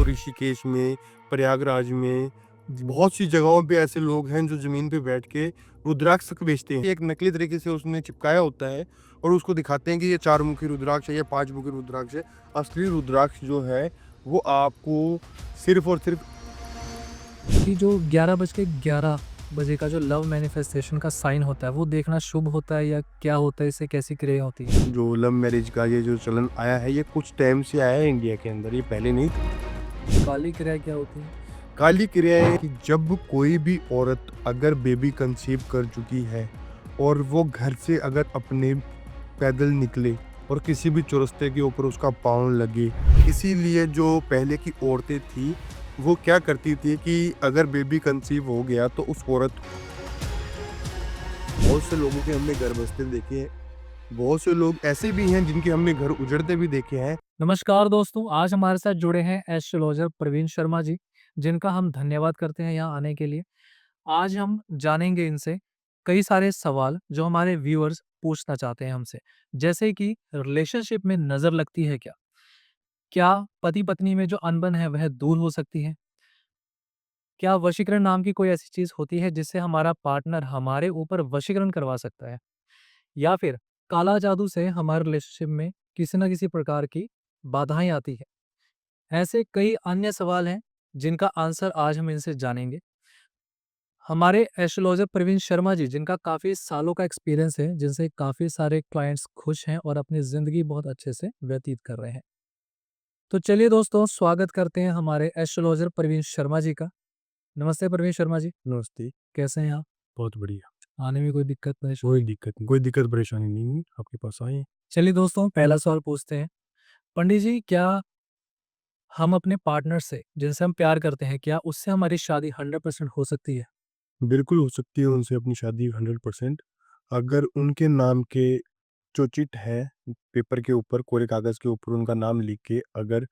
ऋषिकेश में, प्रयागराज में, बहुत सी जगहों पे ऐसे लोग हैं जो ज़मीन पे बैठ के रुद्राक्ष तक बेचते हैं। एक नकली तरीके से उसने चिपकाया होता है और उसको दिखाते हैं कि ये 4 मुखी रुद्राक्ष है, ये 5 मुखी रुद्राक्ष है। असली रुद्राक्ष जो है वो आपको सिर्फ़ और सिर्फ़ कि जो 11 बजे का जो लव मैनिफेस्टेशन का साइन होता है, वो देखना शुभ होता है या क्या होता है? इससे कैसी क्रिया होती है? जो लव मैरिज का ये जो चलन आया है, ये कुछ टाइम से आया है इंडिया के अंदर, ये पहले नहीं था। काली क्रिया क्या होती है? काली क्रिया है कि जब कोई भी औरत अगर बेबी कंसीव कर चुकी है और वो घर से अगर अपने पैदल निकले और किसी भी चौरस्ते के ऊपर उसका पाँव लगे, इसीलिए जो पहले की औरतें थी वो क्या करती थी कि अगर बेबी कंसीव हो गया तो उस औरत बहुत से लोगों के हमने घर बसते देखे हैं, बहुत से लोग ऐसे भी हैं जिनके हमने घर उजड़ते भी देखे हैं। नमस्कार दोस्तों, आज हमारे साथ जुड़े हैं एस्ट्रोलॉजर प्रवीण शर्मा जी, जिनका हम धन्यवाद करते हैं यहाँ आने के लिए। आज हम जानेंगे इनसे कई सारे सवाल जो हमारे व्यूअर्स पूछना चाहते हैं हमसे। जैसे कि रिलेशनशिप में नज़र लगती है क्या? क्या पति-पत्नी में जो अनबन है वह दूर हो सकती है? क्या वशीकरण नाम की कोई ऐसी चीज़ होती है जिससे हमारा पार्टनर हमारे ऊपर वशीकरण करवा सकता है? या फिर काला जादू से हमारे रिलेशनशिप में किसी न किसी प्रकार की बाधाएँ आती हैं? ऐसे कई अन्य सवाल हैं जिनका आंसर आज हम इनसे जानेंगे। हमारे एस्ट्रोलॉजर प्रवीण शर्मा जी, जिनका काफ़ी सालों का एक्सपीरियंस है, जिनसे काफ़ी सारे क्लाइंट्स खुश हैं और अपनी ज़िंदगी बहुत अच्छे से व्यतीत कर रहे हैं। तो चलिए दोस्तों, स्वागत करते हैं हमारे एस्ट्रोलॉजर प्रवीण शर्मा जी का। नमस्ते प्रवीण शर्मा जी, नमस्ते। कैसे हैं आप? बहुत बढ़िया। आने में कोई परेशानी? कोई दिक्कत परेशानी नहीं है, आपके पास आए हैं। चलिए दोस्तों, पहला सवाल पूछते हैं। पंडित जी, क्या हम अपने पार्टनर से, जिनसे हम प्यार करते हैं, क्या उससे हमारी शादी 100% हो सकती है? बिल्कुल हो सकती है उनसे अपनी शादी 100% अगर उनके नाम के जो चिट है, पेपर के ऊपर, कोरे कागज़ के ऊपर उनका नाम लिख के अगर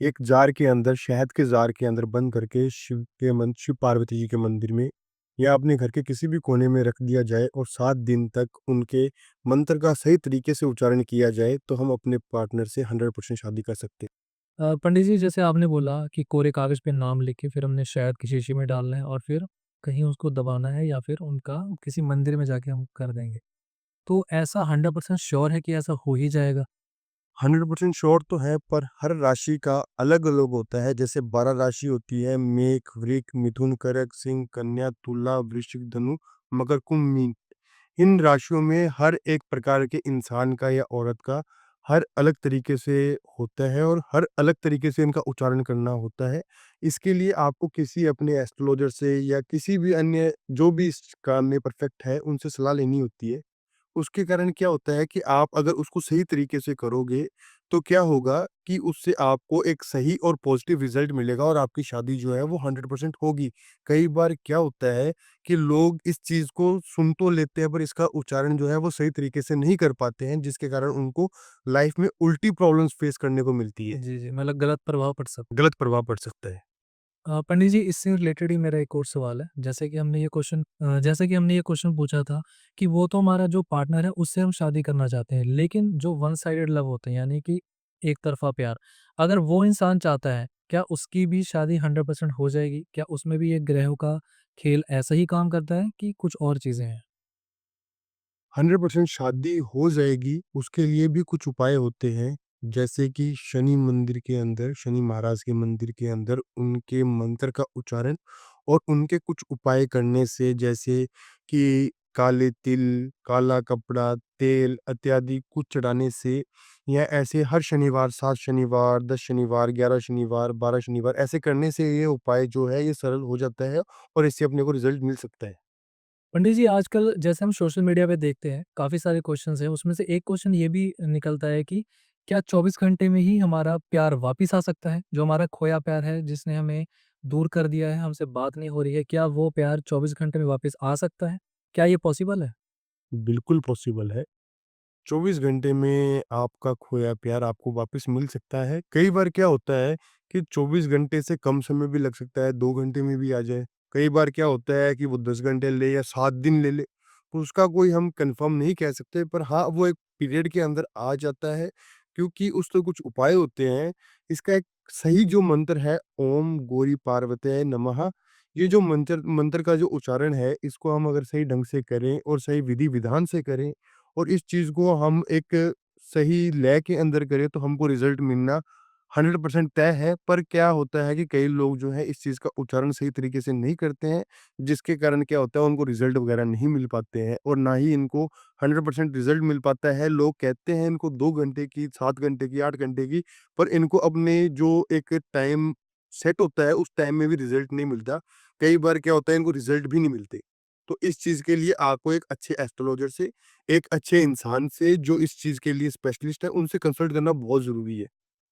एक जार के अंदर, शहद के जार के अंदर बंद करके शिव पार्वती जी के मंदिर में या अपने घर के किसी भी कोने में रख दिया जाए और 7 दिन तक उनके मंत्र का सही तरीके से उच्चारण किया जाए, तो हम अपने पार्टनर से 100% शादी कर सकते हैं। पंडित जी, जैसे आपने बोला कि कोरे कागज़ पे नाम लिख के फिर हमने शहद की शीशी में डालना है और फिर कहीं उसको दबाना है या फिर उनका किसी मंदिर में जाके हम कर देंगे। तो ऐसा 100% श्योर है कि ऐसा हो ही जाएगा? 100% श्योर तो है, पर हर राशि का अलग-अलग होता है। जैसे 12 राशि होती है, मेष, वृक, मिथुन, कर्क, सिंह, कन्या, तुला, वृश्चिक, धनु, मकर, कुंभ, मीन। इन राशियों में हर एक प्रकार के इंसान का या औरत का हर अलग तरीके से होता है और हर अलग तरीके से इनका उच्चारण करना होता है। इसके लिए आपको किसी अपने एस्ट्रोलॉजर से या किसी भी अन्य जो भी इस काम में परफेक्ट है, उनसे सलाह लेनी होती है। उसके कारण क्या होता है कि आप अगर उसको सही तरीके से करोगे, तो क्या होगा कि उससे आपको एक सही और पॉजिटिव रिज़ल्ट मिलेगा और आपकी शादी जो है वो 100% होगी। कई बार क्या होता है कि लोग इस चीज़ को सुन तो लेते हैं पर इसका उच्चारण जो है वो सही तरीके से नहीं कर पाते हैं, जिसके कारण उनको लाइफ़ में उल्टी प्रॉब्लम्स फेस करने को मिलती है। जी, जी, मतलब गलत प्रभाव पड़ सकता गलत प्रभाव पड़ सकता है। है। पंडित जी, इससे रिलेटेड ही मेरा एक और सवाल है। जैसे कि हमने ये क्वेश्चन पूछा था कि वो तो हमारा जो पार्टनर है उससे हम शादी करना चाहते हैं, लेकिन जो वन साइडेड लव होते हैं, यानी कि एक तरफ़ा प्यार, अगर वो इंसान चाहता है, क्या उसकी भी शादी 100% हो जाएगी? क्या उसमें भी ये ग्रहों का खेल ऐसा ही काम करता है कि कुछ और चीज़ें हैं? 100% शादी हो जाएगी, उसके लिए भी कुछ उपाय होते हैं। जैसे कि शनि मंदिर के अंदर, शनि महाराज के मंदिर के अंदर उनके मंत्र का उच्चारण और उनके कुछ उपाय करने से, जैसे कि काले तिल, काला कपड़ा, तेल इत्यादि कुछ चढ़ाने से, या ऐसे हर शनिवार, 7 शनिवार, 10 शनिवार, 11 शनिवार, 12 शनिवार ऐसे करने से ये उपाय जो है ये सरल हो जाता है और इससे अपने को रिज़ल्ट मिल सकता है। पंडित जी, आजकल जैसे हम सोशल मीडिया पे देखते हैं, काफ़ी सारे क्वेश्चंस हैं, उसमें से एक क्वेश्चन ये भी निकलता है कि क्या 24 घंटे में ही हमारा प्यार वापिस आ सकता है? जो हमारा खोया प्यार है, जिसने हमें दूर कर दिया है, हमसे बात नहीं हो रही है, क्या वो प्यार 24 घंटे में वापिस आ सकता है? क्या ये पॉसिबल है? बिल्कुल पॉसिबल है। 24 घंटे में आपका खोया प्यार आपको वापस मिल सकता है। कई बार क्या होता है कि 24 घंटे से कम समय भी लग सकता है, 2 घंटे में भी आ जाए। कई बार क्या होता है कि वो 10 घंटे ले या 7 दिन ले ले, तो उसका कोई हम कन्फर्म नहीं कह सकते, पर हाँ, वो एक पीरियड के अंदर आ जाता है, क्योंकि उसके कुछ उपाय होते हैं। इसका एक सही जो मंत्र है ओम गौरी पार्वतीय नमः, ये जो मंत्र मंत्र का जो उच्चारण है, इसको हम अगर सही ढंग से करें और सही विधि-विधान से करें और इस चीज़ को हम एक सही लय के अंदर करें, तो हमको रिज़ल्ट मिलना 100% तय है। पर क्या होता है कि कई लोग जो है इस चीज़ का उच्चारण सही तरीके से नहीं करते हैं, जिसके कारण क्या होता है उनको रिज़ल्ट वगैरह नहीं मिल पाते हैं और ना ही इनको 100% रिज़ल्ट मिल पाता है। लोग कहते हैं इनको 2 घंटे की, 7 घंटे की, 8 घंटे की, पर इनको अपने जो एक टाइम सेट होता है, उस टाइम में भी रिज़ल्ट नहीं मिलता। कई बार क्या होता है इनको रिज़ल्ट भी नहीं मिलते। तो इस चीज़ के लिए आपको एक अच्छे एस्ट्रोलॉजर से, एक अच्छे इंसान से जो इस चीज़ के लिए स्पेशलिस्ट है, उनसे कंसल्ट करना बहुत ज़रूरी है।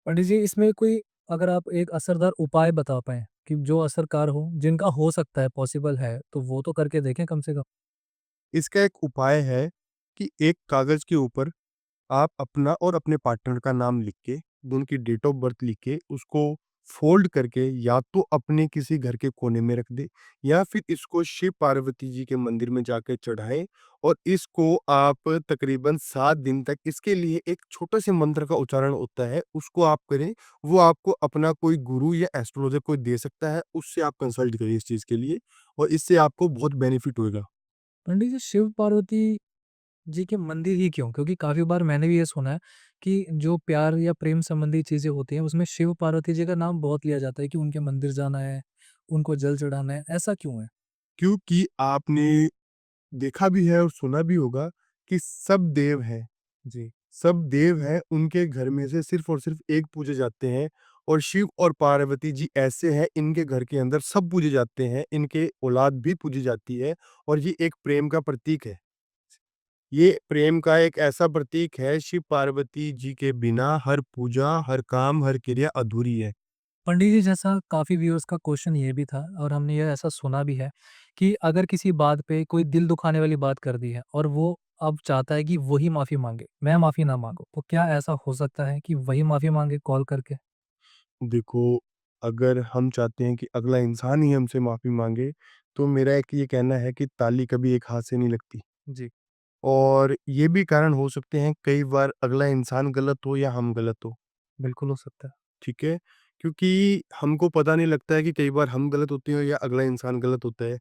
पंडित जी, इसमें कोई अगर आप एक असरदार उपाय बता पाएँ कि जो असरकार हो, जिनका हो सकता है, पॉसिबल है, तो वो तो करके देखें कम से कम। इसका एक उपाय है कि एक कागज़ के ऊपर आप अपना और अपने पार्टनर का नाम लिख के, दोनों की डेट ऑफ बर्थ लिख के, उसको फ़ोल्ड करके या तो अपने किसी घर के कोने में रख दें या फिर इसको शिव पार्वती जी के मंदिर में जाके चढ़ाएँ और इसको आप तकरीबन 7 दिन तक इसके लिए एक छोटे-से मंत्र का उच्चारण होता है, उसको आप करें। वो आपको अपना कोई गुरु या एस्ट्रोलॉजर कोई दे सकता है, उससे आप कंसल्ट करिए इस चीज़ के लिए और इससे आपको बहुत बेनिफिट होएगा। पंडित जी, शिव-पार्वती जी के मंदिर ही क्यों? क्योंकि काफ़ी बार मैंने भी ये सुना है कि जो प्यार या प्रेम संबंधी चीज़ें होती हैं, उसमें शिव-पार्वती जी का नाम बहुत लिया जाता है कि उनके मंदिर जाना है, उनको जल चढ़ाना है, ऐसा क्यों है? क्योंकि आपने देखा भी है और सुना भी होगा कि सब देव हैं, जी, सब देव हैं, उनके घर में से सिर्फ़ और सिर्फ़ एक पूजे जाते हैं और शिव और पार्वती जी ऐसे हैं, इनके घर के अंदर सब पूजे जाते हैं, इनके औलाद भी पूजी जाती है और ये एक प्रेम का प्रतीक है। ये प्रेम का एक ऐसा प्रतीक है, शिव पार्वती जी के बिना हर पूजा, हर काम, हर क्रिया अधूरी है। पंडित जी, जैसा काफ़ी व्यूअर्स का क्वेश्चन ये भी था और हमने ये ऐसा सुना भी है कि अगर किसी बात पे कोई दिल दुखाने वाली बात कर दी है और वो अब चाहता है कि वही माफ़ी माँगे, मैं माफ़ी ना माँगूँ, तो क्या ऐसा हो सकता है कि वही माफ़ी माँगे कॉल करके? देखो, अगर हम चाहते हैं कि अगला इंसान ही हमसे माफ़ी माँगे, तो मेरा एक ये कहना है कि ताली कभी एक हाथ से नहीं लगती। जी, और ये भी कारण हो सकते हैं कई बार अगला इंसान गलत हो या हम गलत हो, बिल्कुल हो सकता है। ठीक है? क्योंकि हमको पता नहीं लगता है कि कई बार हम गलत होते हैं या अगला इंसान गलत होता है।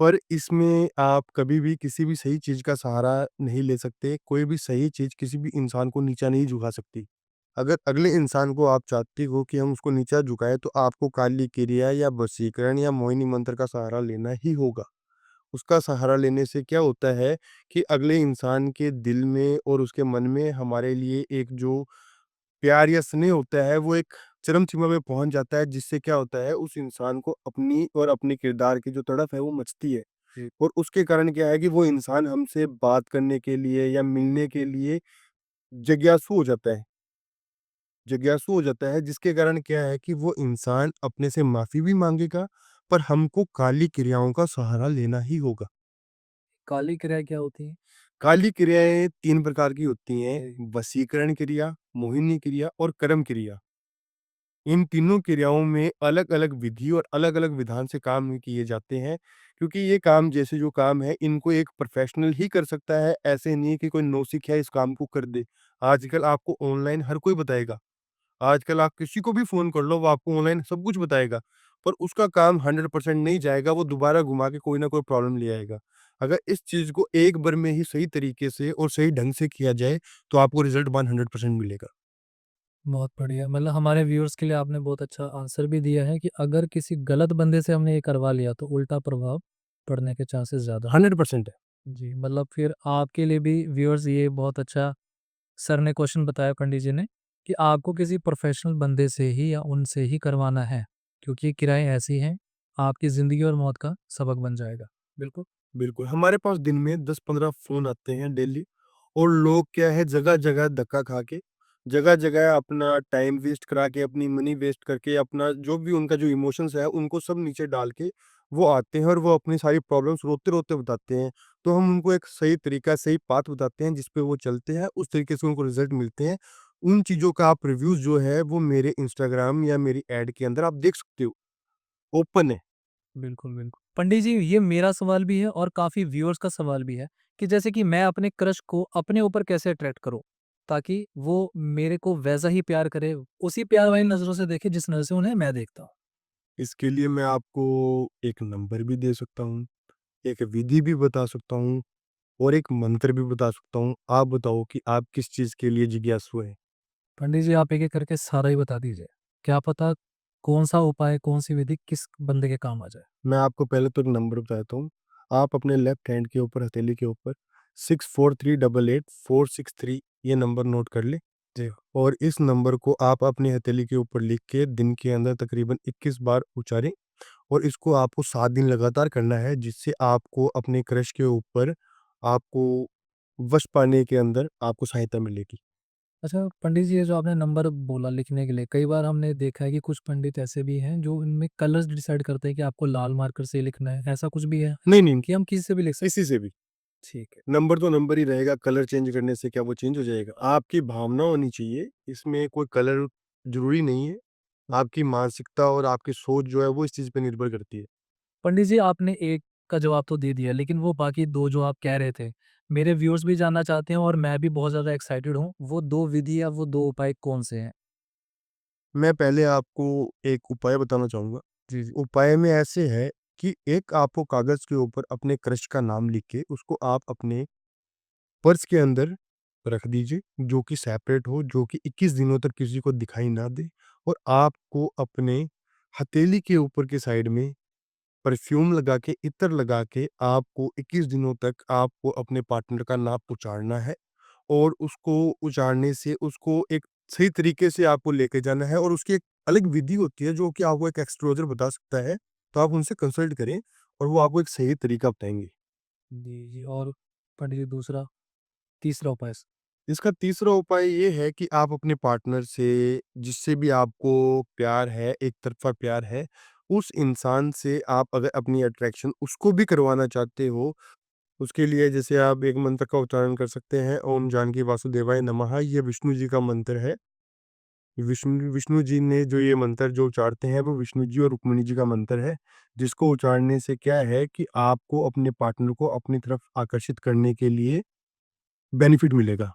पर इसमें आप कभी भी किसी भी सही चीज़ का सहारा नहीं ले सकते, कोई भी सही चीज़ किसी भी इंसान को नीचा नहीं झुका सकती। अगर अगले इंसान को आप चाहते हो कि हम उसको नीचा झुकाएँ तो आपको काली क्रिया या वशीकरण या मोहिनी मंत्र का सहारा लेना ही होगा। उसका सहारा लेने से क्या होता है कि अगले इंसान के दिल में और उसके मन में हमारे लिए एक जो प्यार या स्नेह होता है वो एक चरम सीमा पे पहुँच जाता है जिससे क्या होता है उस इंसान को अपनी और अपने किरदार की जो तड़प है वो मचती है। जी, और उसके कारण क्या है कि वो इंसान हमसे बात करने के लिए या मिलने के लिए जिज्ञासु हो जाता है। जिज्ञासु हो जाता है जिसके कारण क्या है कि वो इंसान अपने से माफ़ी भी माँगेगा, पर हमको काली क्रियाओं का सहारा लेना ही होगा। काली क्रिया क्या होती है? काली क्रियाएँ 3 प्रकार की होती हैं, जी, वशीकरण क्रिया, मोहिनी क्रिया और कर्म क्रिया। इन तीनों क्रियाओं में अलग-अलग विधि और अलग-अलग विधान से काम किए जाते हैं, क्योंकि ये काम जैसे जो काम है, इनको एक प्रोफ़ेशनल ही कर सकता है, ऐसे नहीं है कि कोई नौसिखिया इस काम को कर दे। आजकल आपको ऑनलाइन हर कोई बताएगा। आजकल आप किसी को भी फ़ोन कर लो, वो आपको ऑनलाइन सब कुछ बताएगा, पर उसका काम 100% नहीं जाएगा, वो दोबारा घुमा के कोई ना कोई प्रॉब्लम ले आएगा। अगर इस चीज़ को एक बार में ही सही तरीके से और सही ढंग से किया जाए, तो आपको रिज़ल्ट 100% मिलेगा। बहुत बढ़िया। मतलब हमारे व्यूअर्स के लिए आपने बहुत अच्छा आंसर भी दिया है कि अगर किसी गलत बंदे से हमने ये करवा लिया तो उल्टा प्रभाव पड़ने के चांसेस ज़्यादा हैं। 100% है। जी, मतलब फिर आपके लिए भी व्यूअर्स ये बहुत अच्छा सर ने क्वेश्चन बताया पंडित जी ने कि आपको किसी प्रोफेशनल बंदे से ही या उनसे ही करवाना है क्योंकि ये किराए ऐसी हैं आपकी ज़िंदगी और मौत का सबक बन जाएगा। बिल्कुल। बिल्कुल, हमारे पास दिन में 10-15 फ़ोन आते हैं डेली और लोग क्या है जगह-जगह धक्का खा के, जगह-जगह अपना टाइम वेस्ट करा के, अपनी मनी वेस्ट करके, अपना जो भी उनका जो इमोशंस है, उनको सब नीचे डाल के वो आते हैं और वो अपनी सारी प्रॉब्लम्स रोते-रोते बताते हैं। तो हम उनको एक सही तरीका, सही पाथ बताते हैं जिस पे वो चलते हैं, उस तरीके से उनको रिज़ल्ट मिलते हैं। उन चीज़ों का आप रिव्यूज़ जो है वो मेरे इंस्टाग्राम या मेरी ऐड के अंदर आप देख सकते हो, ओपन है। बिल्कुल, बिल्कुल। पंडित जी, ये मेरा सवाल भी है और काफ़ी व्यूअर्स का सवाल भी है कि जैसे कि मैं अपने क्रश को अपने ऊपर कैसे अट्रैक्ट करूँ? ताकि वो मेरे को वैसा ही प्यार करे, उसी प्यार वाली नज़रों से देखे जिस नज़र से उन्हें मैं देखता हूँ? इसके लिए मैं आपको एक नंबर भी दे सकता हूँ, एक विधि भी बता सकता हूँ और एक मंत्र भी बता सकता हूँ। आप बताओ कि आप किस चीज़ के लिए जिज्ञासु हैं? पंडित जी आप एक-एक करके सारा ही बता दीजिए। क्या पता कौन-सा उपाय, कौन-सी विधि किस बंदे के काम आ जाए। मैं आपको पहले तो एक नंबर बताता हूँ। आप अपने लेफ्ट हैंड के ऊपर हथेली के ऊपर 64388463 ये नंबर नोट कर लें जी। और इस नंबर को आप अपनी हथेली के ऊपर लिख के दिन के अंदर तकरीबन 21 बार उच्चारें और इसको आपको 7 दिन लगातार करना है, जिससे आपको अपने क्रश के ऊपर आपको वश पाने के अंदर आपको सहायता मिलेगी। अच्छा पंडित जी ये जो आपने नंबर बोला लिखने के लिए, कई बार हमने देखा है कि कुछ पंडित ऐसे भी हैं जो इनमें कलर्स डिसाइड करते हैं कि आपको लाल मार्कर से लिखना है, ऐसा कुछ भी है नहीं, नहीं, कि हम किसी से भी लिख सकते किसी से भी। ठीक है। नंबर तो नंबर ही रहेगा, कलर चेंज करने से क्या वो चेंज हो जाएगा? आपकी भावना होनी चाहिए, इसमें कोई कलर ज़रूरी नहीं है। आपकी मानसिकता और आपकी सोच जो है वो इस चीज़ पे निर्भर करती है। पंडित जी आपने एक का जवाब तो दे दिया, लेकिन वो बाकी 2 जो आप कह रहे थे, मेरे व्यूअर्स भी जानना चाहते हैं और मैं भी बहुत ज़्यादा एक्साइटेड हूँ, वो 2 विधि या वो 2 उपाय कौन से हैं? मैं पहले आपको एक उपाय बताना चाहूँगा। जी, जी। उपाय में ऐसे है कि एक आपको कागज़ के ऊपर अपने क्रश का नाम लिख के उसको आप अपने पर्स के अंदर रख दीजिए, जो कि सेपरेट हो, जो कि 21 दिनों तक किसी को दिखाई ना दे और आपको अपने हथेली के ऊपर के साइड में परफ्यूम लगा के, इत्र लगा के आपको 21 दिनों तक आपको अपने पार्टनर का नाम उच्चारना है और उसको उच्चारने से उसको एक सही तरीके से आपको लेके जाना है और उसकी एक अलग विधि होती है जो कि आपको एक एस्ट्रोलॉजर बता सकता है। तो आप उनसे कंसल्ट करें और वो आपको एक सही तरीका बताएँगे। जी, जी और पंडित जी दूसरा तीसरा उपाय? इसका तीसरा उपाय ये है कि आप अपने पार्टनर से जिससे भी आपको प्यार है, एक तरफ़ा प्यार है, उस इंसान से आप अगर अपनी अट्रैक्शन उसको भी करवाना चाहते हो, उसके लिए जैसे आप एक मंत्र का उच्चारण कर सकते हैं, ओम जानकी वासुदेवाय नमः ये विष्णु जी का मंत्र है। विष्णु विष्णु जी ने जो ये मंत्र जो उच्चारते हैं, वो विष्णु जी और रुक्मिणी जी का मंत्र है, जिसको उच्चारने से क्या है कि आपको अपने पार्टनर को अपनी तरफ आकर्षित करने के लिए बेनिफिट मिलेगा।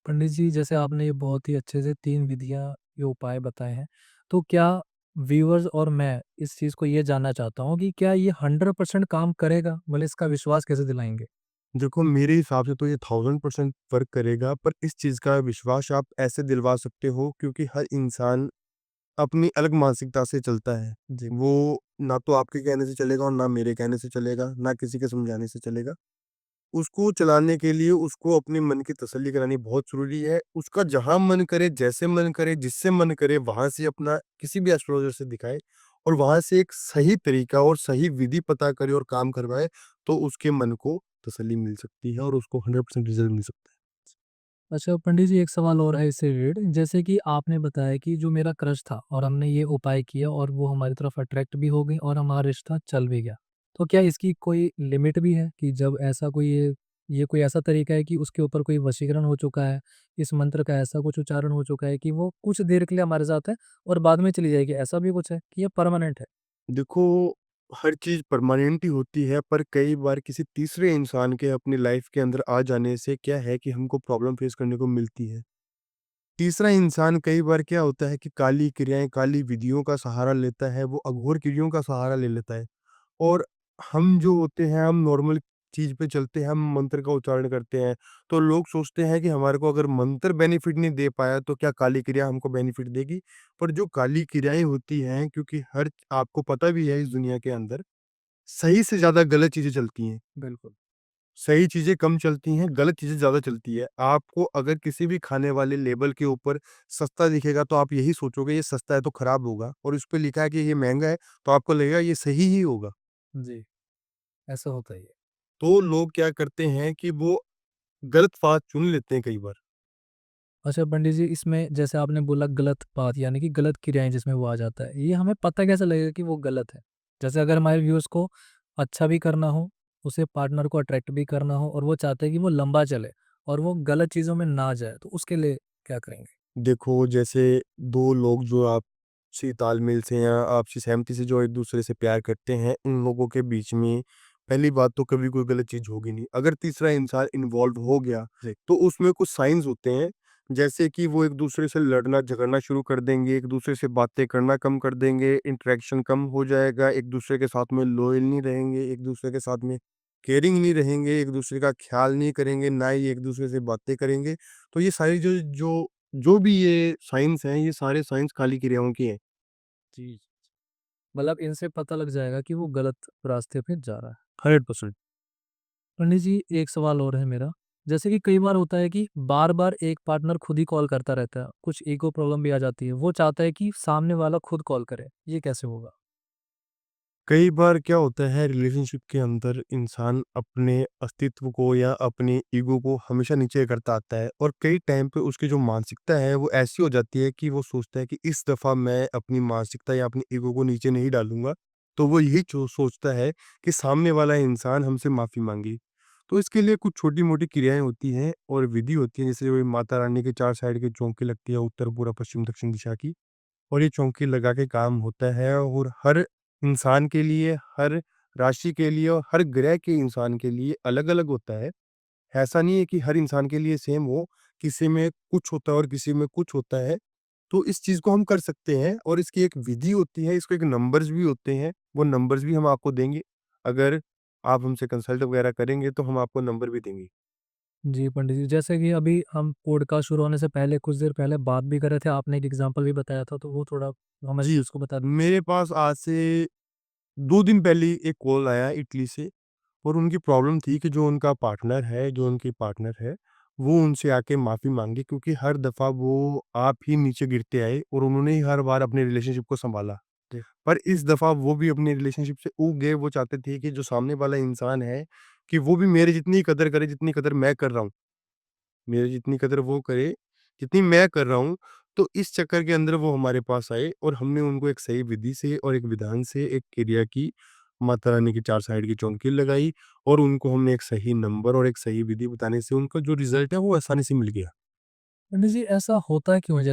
पंडित जी जैसे आपने ये बहुत ही अच्छे से 3 विधियाँ ये उपाय बताए हैं, तो क्या व्यूअर्स और मैं इस चीज़ को ये जानना चाहता हूँ कि क्या ये 100% काम करेगा? मतलब इसका विश्वास कैसे दिलाएँगे? देखो, मेरे हिसाब से तो ये 1000% वर्क करेगा, पर इस चीज़ का विश्वास आप ऐसे दिलवा सकते हो क्योंकि हर इंसान अपनी अलग मानसिकता से चलता है। जी। वो ना तो आपके कहने से चलेगा और ना मेरे कहने से चलेगा, ना किसी के समझाने से चलेगा। उसको चलाने के लिए उसको अपने मन की तसल्ली करानी बहुत ज़रूरी है। उसका जहाँ मन करे, जैसे मन करे, जिससे मन करे वहाँ से अपना किसी भी एस्ट्रोलॉजर से दिखाए और वहाँ से एक सही तरीका और सही विधि पता करे और काम करवाए, तो उसके मन को तसल्ली मिल सकती है और उसको 100% रिज़ल्ट मिल सकता है। अच्छा पंडित जी एक सवाल और है इससे रिलेटेड जैसे कि आपने बताया कि जो मेरा क्रश था और हमने ये उपाय किया और वो हमारी तरफ अट्रैक्ट भी हो गई और हमारा रिश्ता चल भी गया। तो क्या इसकी कोई लिमिट भी है कि जब ऐसा कोई ये कोई ऐसा तरीका है कि उसके ऊपर कोई वशीकरण हो चुका है, इस मंत्र का ऐसा कुछ उच्चारण हो चुका है कि वो कुछ देर के लिए हमारे साथ है और बाद में चली जाएगी, ऐसा भी कुछ है कि ये परमानेंट है? देखो, हर चीज़ परमानेंट ही होती है, पर कई बार किसी तीसरे इंसान के अपनी लाइफ़ के अंदर आ जाने से क्या है कि हमको प्रॉब्लम फेस करने को मिलती है। तीसरा इंसान कई बार क्या होता है कि काली क्रियाएँ, काली विधियों का सहारा लेता है, वो अघोर क्रियाओं का सहारा ले लेता है और हम जो होते हैं, हम नॉर्मल चीज़ पे चलते हैं, हम मंत्र का उच्चारण करते हैं, तो लोग सोचते हैं कि हमारे को अगर मंत्र बेनिफिट नहीं दे पाया, तो क्या काली क्रिया हमको बेनिफिट देगी? पर जो काली क्रियाएँ होती हैं, क्योंकि हर आपको पता भी है इस दुनिया के अंदर, सही से ज़्यादा गलत चीज़ें चलती हैं। बिल्कुल। सही चीज़ें कम चलती हैं, गलत चीज़ें ज़्यादा चलती है। आपको अगर किसी भी खाने वाले लेबल के ऊपर सस्ता दिखेगा तो आप यही सोचोगे ये सस्ता है तो खराब होगा और इस पे लिखा है कि ये महँगा है तो आपको लगेगा ये सही ही होगा। जी, ऐसा होता ही है। तो लोग क्या करते हैं कि वो गलत पाथ चुन लेते हैं कई बार। अच्छा पंडित जी इसमें जैसे आपने बोला गलत बात यानी कि गलत क्रियाएँ जिसमें वो आ जाता है, ये हमें पता कैसे लगेगा कि वो गलत है? जैसे अगर हमारे व्यूअर्स को अच्छा भी करना हो, उसे पार्टनर को अट्रैक्ट भी करना हो और वो चाहते हैं कि वो लंबा चले और वो गलत चीज़ों में ना जाए, तो उसके लिए क्या करेंगे? देखो जैसे 2 लोग जो आपसी तालमेल से या आपसी सहमति से जो एक-दूसरे से प्यार करते हैं, उन लोगों के बीच में पहली बात तो कभी कोई गलत चीज़ होगी नहीं। अगर तीसरा इंसान इन्वॉल्व हो गया, जी। तो उसमें कुछ साइन्स होते हैं, जैसे कि वो एक-दूसरे से लड़ना-झगड़ना शुरू कर देंगे, एक-दूसरे से बातें करना कम कर देंगे, इंटरेक्शन कम हो जाएगा, एक-दूसरे के साथ में लॉयल नहीं रहेंगे, एक-दूसरे के साथ में केयरिंग नहीं रहेंगे, एक-दूसरे का ख़्याल नहीं करेंगे, ना ही एक-दूसरे से बातें करेंगे। तो ये सारी जो भी ये साइन्स हैं, ये सारे साइन्स खाली क्रियाओं के हैं। जी। मतलब इनसे पता लग जाएगा कि वो गलत रास्ते पे जा रहा है। 100%। पंडित जी, एक सवाल और है मेरा। जैसे कि कई बार होता है कि बार-बार एक पार्टनर खुद ही कॉल करता रहता है, कुछ ईगो प्रॉब्लम भी आ जाती है। वो चाहता है कि सामने वाला खुद कॉल करे, ये कैसे होगा? कई बार क्या होता है रिलेशनशिप के अंदर इंसान अपने अस्तित्व को या अपने ईगो को हमेशा नीचे करता आता है और कई टाइम पे उसकी जो मानसिकता है वो ऐसी हो जाती है कि वो सोचता है कि इस दफ़ा मैं अपनी मानसिकता या अपनी ईगो को नीचे नहीं डालूँगा। तो वो यही सोचता है कि सामने वाला इंसान हमसे माफ़ी माँगे। तो इसके लिए कुछ छोटी-मोटी क्रियाएँ होती हैं और विधि होती है, जैसे वो माता रानी के 4 साइड की चौकी लगती है, उत्तर, पूर्व, पश्चिम, दक्षिण दिशा की। और ये चौकी लगा के काम होता है और हर इंसान के लिए, हर राशि के लिए और हर ग्रह के इंसान के लिए अलग-अलग होता है। ऐसा नहीं है कि हर इंसान के लिए सेम हो, किसी में कुछ होता है और किसी में कुछ होता है। तो इस चीज़ को हम कर सकते हैं और इसकी एक विधि होती है, इसको एक नंबर्स भी होते हैं, वो नंबर्स भी हम आपको देंगे। अगर आप हमसे कंसल्ट वगैरह करेंगे तो हम आपको नंबर भी देंगे। जी, पंडित जी, जैसे कि अभी हम पॉडकास्ट शुरू होने से पहले कुछ देर पहले बात भी कर रहे थे, आपने एक एग्ज़ाम्पल भी बताया था, तो वो थोड़ा हमारे जी, व्यूअर्स को बता दीजिए। मेरे पास आज से 2 दिन पहले ही एक कॉल आया इटली से। और उनकी प्रॉब्लम थी कि जो उनका पार्टनर है, जो उनकी पार्टनर है, वो उनसे आके माफ़ी माँगे, क्योंकि हर दफ़ा वो आप ही नीचे गिरते आए और उन्होंने ही हर बार अपने रिलेशनशिप को सँभाला। जी। पर इस दफ़ा वो भी अपनी रिलेशनशिप से ऊब गए, वो चाहते थे कि जो सामने वाला इंसान है, कि वो भी मेरी जितनी कदर करे, जितनी कदर मैं कर रहा हूँ। मेरी जितनी कदर वो करे, जितनी मैं कर रहा हूँ। तो इस चक्कर के अंदर वो हमारे पास आए और हमने उनको एक सही विधि से और एक विधान से एक क्रिया की, माता रानी की 4 साइड की चौकी लगाई और उनको हमने एक सही नंबर और एक सही विधि बताने से उनका जो रिज़ल्ट है वो आसानी से मिल गया। पंडित जी, ऐसा होता क्यों है?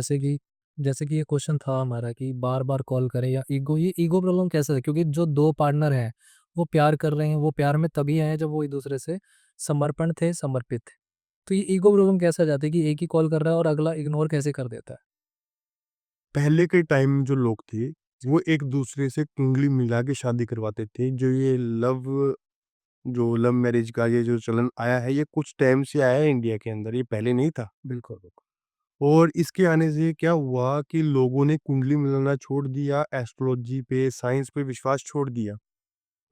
जैसे कि ये क्वेश्चन था हमारा कि बार-बार कॉल करें या ये ईगो प्रॉब्लम कैसे है? क्योंकि जो 2 पार्टनर हैं, वो प्यार कर रहे हैं, वो प्यार में तभी हैं जब वो एक-दूसरे से समर्पित थे। तो ये ईगो प्रॉब्लम कैसे आ जाती है कि एक ही कॉल कर रहा है और अगला इग्नोर कैसे कर देता है? पहले के टाइम में जो लोग थे, जी। वो एक-दूसरे से कुंडली मिला के शादी करवाते थे। जो लव मैरिज का ये जो चलन आया है, ये कुछ टाइम से आया है इंडिया के अंदर, ये पहले नहीं था। बिल्कुल, बिल्कुल। और इसके आने से क्या हुआ कि लोगों ने कुंडली मिलाना छोड़ दिया, एस्ट्रोलॉजी पे, साइंस पे विश्वास छोड़ दिया।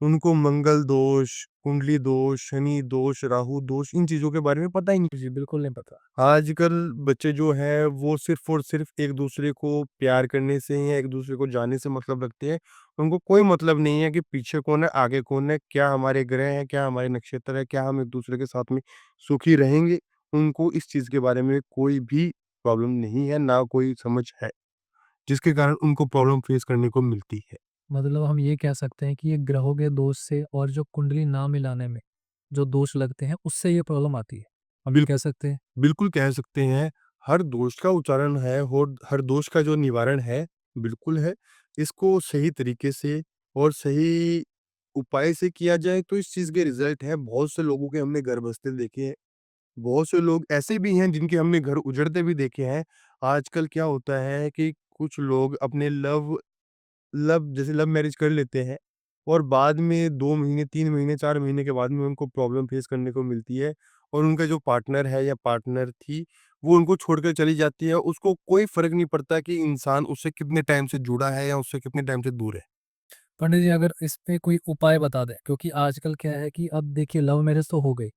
उनको मंगल दोष, कुंडली दोष, शनि दोष, राहु दोष, इन चीज़ों के बारे में पता ही नहीं। जी, बिल्कुल नहीं पता। आजकल बच्चे जो हैं वो सिर्फ़ और सिर्फ़ एक-दूसरे को प्यार करने से या एक-दूसरे को जानने से मतलब रखते हैं। उनको कोई मतलब नहीं है कि पीछे कौन है, आगे कौन है, क्या हमारे ग्रह हैं, क्या हमारे नक्षत्र है, क्या हम एक-दूसरे के साथ में सुखी रहेंगे। उनको इस चीज़ के बारे में कोई भी प्रॉब्लम नहीं है, ना कोई समझ है, जिसके कारण उनको प्रॉब्लम फेस करने को मिलती है। मतलब हम ये कह सकते हैं कि ये ग्रहों के दोष से और जो कुंडली ना मिलाने में जो दोष लगते हैं, उससे ये प्रॉब्लम आती है। हम ये बिल कह सकते हैं। बिल्कुल कह सकते हैं, हर दोष का उच्चारण है और हर दोष का जो निवारण है, बिल्कुल है। इसको सही तरीके से और सही उपाय से किया जाए तो इस चीज़ के रिज़ल्ट हैं। बहुत से लोगों के हमने घर बसते देखे हैं। बहुत से लोग ऐसे भी हैं जिनके हमने घर उजड़ते भी देखे हैं। आजकल क्या होता है कि कुछ लोग अपने लव लव जैसे लव मैरिज कर लेते हैं और बाद में 2 महीने, 3 महीने, 4 महीने के बाद में उनको प्रॉब्लम फेस करने को मिलती है और उनका जो पार्टनर है या पार्टनर थी, वो उनको छोड़कर चली जाती है। उसको कोई फ़र्क नहीं पड़ता कि इंसान उससे कितने टाइम से जुड़ा है या उससे कितने टाइम से दूर है। पंडित जी, अगर इस पे कोई उपाय बता दें, क्योंकि आजकल क्या है कि अब देखिए लव मैरिज तो हो गई।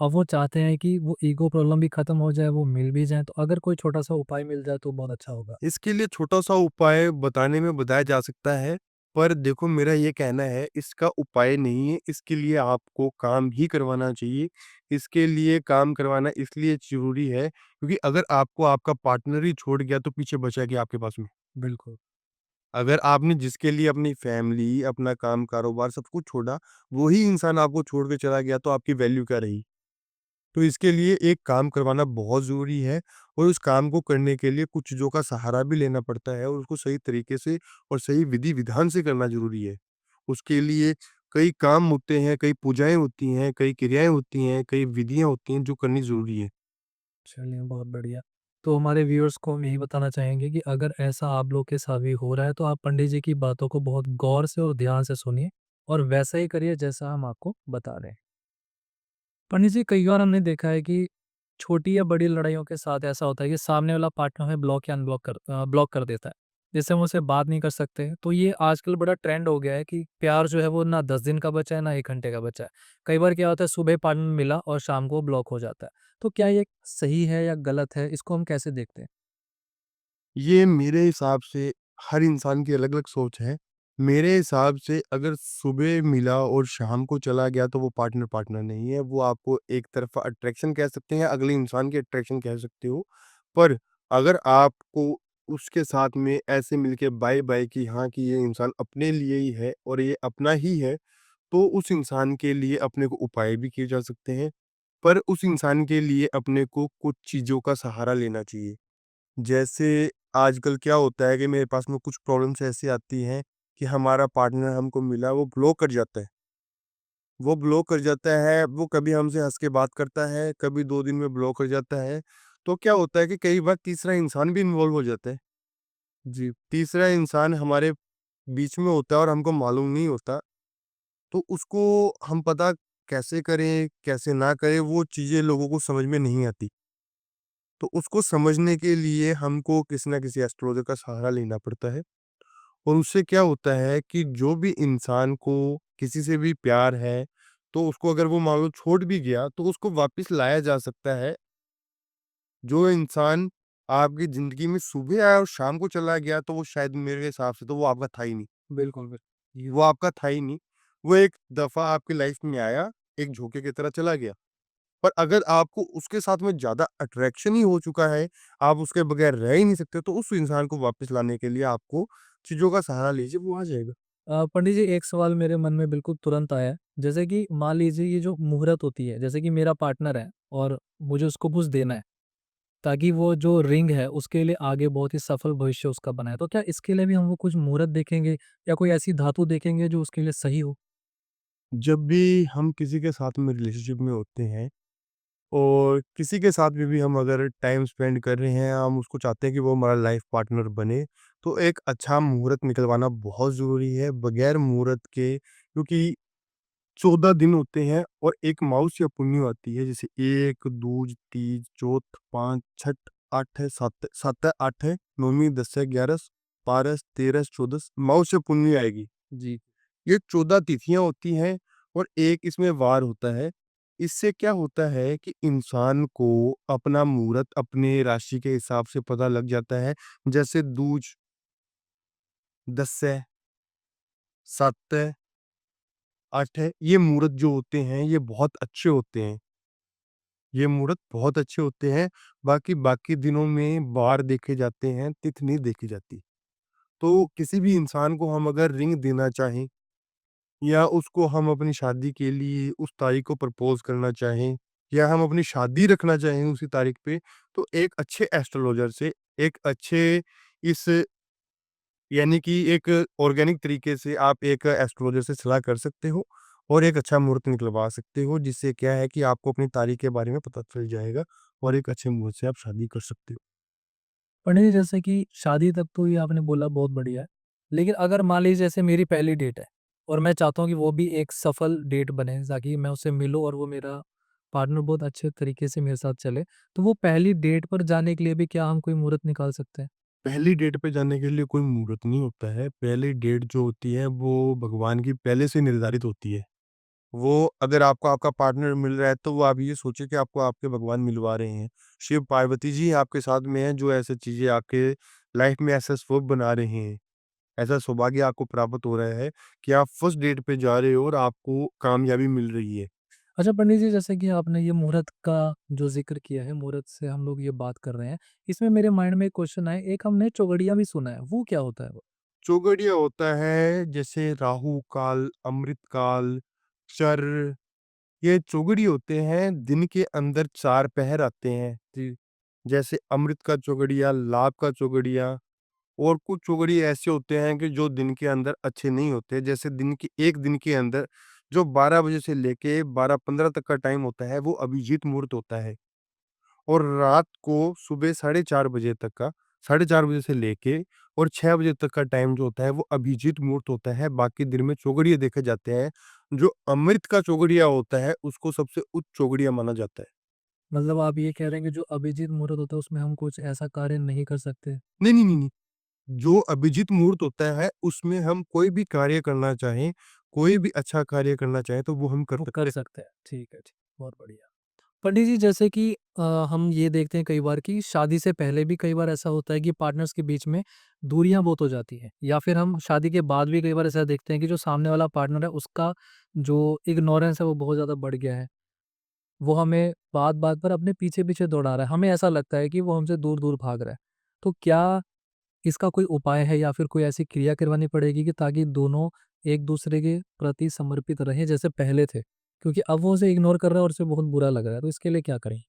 अब वो चाहते हैं कि वो ईगो प्रॉब्लम भी खत्म हो जाए, वो मिल भी जाएँ, तो अगर कोई छोटा-सा उपाय मिल जाए तो बहुत अच्छा होगा। इसके लिए छोटा-सा उपाय बताने में बताया जा सकता है, पर देखो मेरा ये कहना है इसका उपाय नहीं है, इसके लिए आपको काम ही करवाना चाहिए। इसके लिए काम करवाना इसलिए ज़रूरी है क्योंकि अगर आपको आपका पार्टनर ही छोड़ गया तो पीछे बचा क्या आपके पास में? बिल्कुल। अगर आपने जिसके लिए अपनी फैमिली, अपना काम, कारोबार सब कुछ छोड़ा, वही इंसान आपको छोड़ के चला गया तो आपकी वैल्यू क्या रही? तो इसके लिए एक काम करवाना बहुत ज़रूरी है और उस काम को करने के लिए कुछ चीज़ों का सहारा भी लेना पड़ता है और उसको सही तरीके से और सही विधि-विधान से करना ज़रूरी है। उसके लिए कई काम होते हैं, कई पूजाएँ होती हैं, कई क्रियाएँ होती हैं, कई विधियाँ होती हैं जो करनी ज़रूरी है। चलिए बहुत बढ़िया। तो हमारे व्यूअर्स को हम यही बताना चाहेंगे कि अगर ऐसा आप लोग के साथ भी हो रहा है तो आप पंडित जी की बातों को बहुत गौर से और ध्यान से सुनिए और वैसा ही करिए जैसा हम आपको बता रहे हैं। पंडित जी कई बार हमने देखा है कि छोटी या बड़ी लड़ाइयों के साथ ऐसा होता है कि सामने वाला पार्टनर हमें ब्लॉक कर देता है। जिससे हम उससे बात नहीं कर सकते। तो ये आजकल बड़ा ट्रेंड हो गया है कि प्यार जो है वो ना 10 दिन का बचा है, ना 1 घंटे का बचा है। कई बार क्या होता है सुबह पार्टनर मिला और शाम को ब्लॉक हो जाता है। तो क्या ये सही है या गलत है? इसको हम कैसे देखते हैं? ये मेरे हिसाब से हर इंसान की अलग-अलग सोच है। मेरे हिसाब से अगर सुबह मिला और शाम को चला गया तो वो पार्टनर नहीं है। वो आपको एक तरफ़ा अट्रैक्शन कह सकते हैं, अगले इंसान की अट्रैक्शन कह सकते हो। पर अगर आपको उसके साथ में ऐसे मिलके बाय-बाय कि हाँ, कि ये इंसान अपने लिए ही है और ये अपना ही है, तो उस इंसान के लिए अपने को उपाय भी किए जा सकते हैं। पर उस इंसान के लिए अपने को कुछ चीज़ों का सहारा लेना चाहिए। जैसे आजकल क्या होता है कि मेरे पास में कुछ प्रॉब्लम्स ऐसी आती हैं कि हमारा पार्टनर हमको मिला, वो ब्लॉक कर जाता है। वो ब्लॉक कर जाता है, वो कभी हमसे हँस के बात करता है, कभी 2 दिन में ब्लॉक कर जाता है। तो क्या होता है कि कई बार तीसरा इंसान भी इन्वॉल्व हो जाता है। जी, तीसरा इंसान हमारे बीच में होता है और हमको मालूम नहीं होता। तो उसको हम पता कैसे करें, कैसे ना करें, वो चीज़ें लोगों को समझ में नहीं आती। तो उसको समझने के लिए हमको किसी न किसी एस्ट्रोलॉजर का सहारा लेना पड़ता है। और उससे क्या होता है कि जो भी इंसान को किसी से भी प्यार है, तो उसको अगर वो मान लो छोड़ भी गया, तो उसको वापस लाया जा सकता है। जो इंसान आपकी ज़िंदगी में सुबह आया और शाम को चला गया, तो वो शायद मेरे हिसाब से तो वो आपका था ही नहीं। बिल्कुल, बिल्कुल। वो आपका था ही नहीं। वो एक दफ़ा आपकी लाइफ़ में आया, एक झोंके की तरह चला गया। पर अगर आपको उसके साथ में ज़्यादा अट्रैक्शन ही हो चुका है, आप उसके बगैर रह ही नहीं सकते, तो उस इंसान को वापस लाने के लिए आपको चीज़ों का सहारा लीजिए, वो आ जाएगा। पंडित जी एक सवाल मेरे मन में बिल्कुल तुरंत आया। जैसे कि मान लीजिए ये जो मुहूर्त होती है, जैसे कि मेरा पार्टनर है और मुझे उसको कुछ देना है। ताकि वो जो रिंग है उसके लिए आगे बहुत ही सफल भविष्य उसका बनाए। तो क्या इसके लिए भी हम वो कुछ मुहूर्त देखेंगे या कोई ऐसी धातु देखेंगे जो उसके लिए सही हो? जब भी हम किसी के साथ में रिलेशनशिप में होते हैं और किसी के साथ में भी हम अगर टाइम स्पेंड कर रहे हैं, हम उसको चाहते हैं कि वो हमारा लाइफ पार्टनर बने, तो एक अच्छा मुहूर्त निकलवाना बहुत ज़रूरी है। बगैर मुहूर्त के क्योंकि 14 दिन होते हैं और एक माउस या पुन्नी आती है, जैसे 1, दूज, तीज, चौथ, 5, छठ, 8 है, 7 7 है, 8 है, 9वीं, 10 है, 11, 12, 13, 14 माउस या पुन्नी आएगी। जी। ये 14 तिथियाँ होती हैं और एक इसमें वार होता है। इससे क्या होता है कि इंसान को अपना मुहूर्त अपने राशि के हिसाब से पता लग जाता है। जैसे दूज 10 है, 7 है, 8 है, ये मुहूर्त जो होते हैं ये बहुत अच्छे होते हैं। ये मुहूर्त बहुत अच्छे होते हैं, बाकी बाकी दिनों में वार देखे जाते हैं, तिथि नहीं देखी जाती। तो किसी भी इंसान को हम अगर रिंग देना चाहें या उसको हम अपनी शादी के लिए उस तारीख को प्रपोज़ करना चाहें या हम अपनी शादी रखना चाहें उसी तारीख पे, तो एक अच्छे एस्ट्रोलॉजर से, एक अच्छे इस यानी कि एक ऑर्गेनिक तरीके से आप एक एस्ट्रोलॉजर से सलाह कर सकते हो और एक अच्छा मुहूर्त निकलवा सकते हो, जिससे क्या है कि आपको अपनी तारीख के बारे में पता चल जाएगा और एक अच्छे मुहूर्त से आप शादी कर सकते हो। पंडित जी जैसे कि शादी तक तो ये आपने बोला बहुत बढ़िया है। लेकिन अगर मान लीजिए जैसे मेरी पहली डेट है और मैं चाहता हूँ कि वो भी एक सफल डेट बने ताकि मैं उससे मिलूँ और वो मेरा पार्टनर बहुत अच्छे तरीके से मेरे साथ चले। तो वो पहली डेट पर जाने के लिए भी क्या हम कोई मुहूर्त निकाल सकते हैं? पहली डेट पे जाने के लिए कोई मुहूर्त नहीं होता है, पहली डेट जो होती है वो भगवान की पहले से निर्धारित होती है। वो अगर आपको आपका पार्टनर मिल रहा है तो वो आप ये सोचिए कि आपको आपके भगवान मिलवा रहे हैं। शिव पार्वती जी आपके साथ में हैं जो ऐसी चीज़ें आपके लाइफ में ऐसा शुभ बना रहे हैं। ऐसा सौभाग्य आपको प्राप्त हो रहा है कि आप फर्स्ट डेट पे जा रहे हो और आपको कामयाबी मिल रही है। अच्छा पंडित जी जैसे कि आपने ये मुहूर्त का जो ज़िक्र किया है, मुहूर्त से हम लोग ये बात कर रहे हैं। इसमें मेरे माइंड में एक क्वेश्चन है, एक हमने चौगड़िया भी सुना है, वो क्या होता है वो? चौगड़िया होता है जैसे राहु काल, अमृत काल, चर ये चौगड़िया होते हैं दिन के अंदर 4 पहर आते हैं। जी, जैसे अमृत का चौगड़िया, लाभ का चौगड़िया और कुछ चौगड़िए ऐसे होते हैं कि जो दिन के अंदर अच्छे नहीं होते। जैसे एक दिन के अंदर जो 12 बजे से लेके 12:15 तक का टाइम होता है, वो अभिजीत मुहूर्त होता है। और रात को सुबह साढ़े 4 बजे तक का, साढ़े 4 बजे से लेके और 6 बजे तक का टाइम जो होता है वो अभिजीत मुहूर्त होता है। बाकी दिन में चौगड़िए देखे जाते हैं। जो अमृत का चौगड़िया होता है उसको सबसे उच्च चौगड़िया माना जाता है। मतलब आप ये कह रहे हैं कि जो अभिजीत मुहूर्त होता है उसमें हम कुछ ऐसा कार्य नहीं कर सकते, नहीं, नहीं, नहीं, नहीं। जो अभिजीत मुहूर्त होता है उसमें हम कोई भी कार्य करना चाहें, कोई भी अच्छा कार्य करना चाहें तो वो हम कर वो सकते कर हैं। सकते हैं। ठीक है, ठीक। बहुत बढ़िया। पंडित जी जैसे कि हम ये देखते हैं कई बार कि शादी से पहले भी कई बार ऐसा होता है कि पार्टनर्स के बीच में दूरियां बहुत हो जाती हैं या फिर हम शादी के बाद भी कई बार ऐसा देखते हैं कि जो सामने वाला पार्टनर है उसका जो इग्नोरेंस है वो बहुत ज़्यादा बढ़ गया है। वो हमें बात बात पर अपने पीछे पीछे दौड़ा रहा है, हमें ऐसा लगता है कि वो हमसे दूर दूर भाग रहा है। तो क्या इसका कोई उपाय है या फिर कोई ऐसी क्रिया करवानी पड़ेगी कि ताकि दोनों एक दूसरे के प्रति समर्पित रहें जैसे पहले थे? क्योंकि अब वो उसे इग्नोर कर रहा है और उसे बहुत बुरा लग रहा है, तो इसके लिए क्या करें?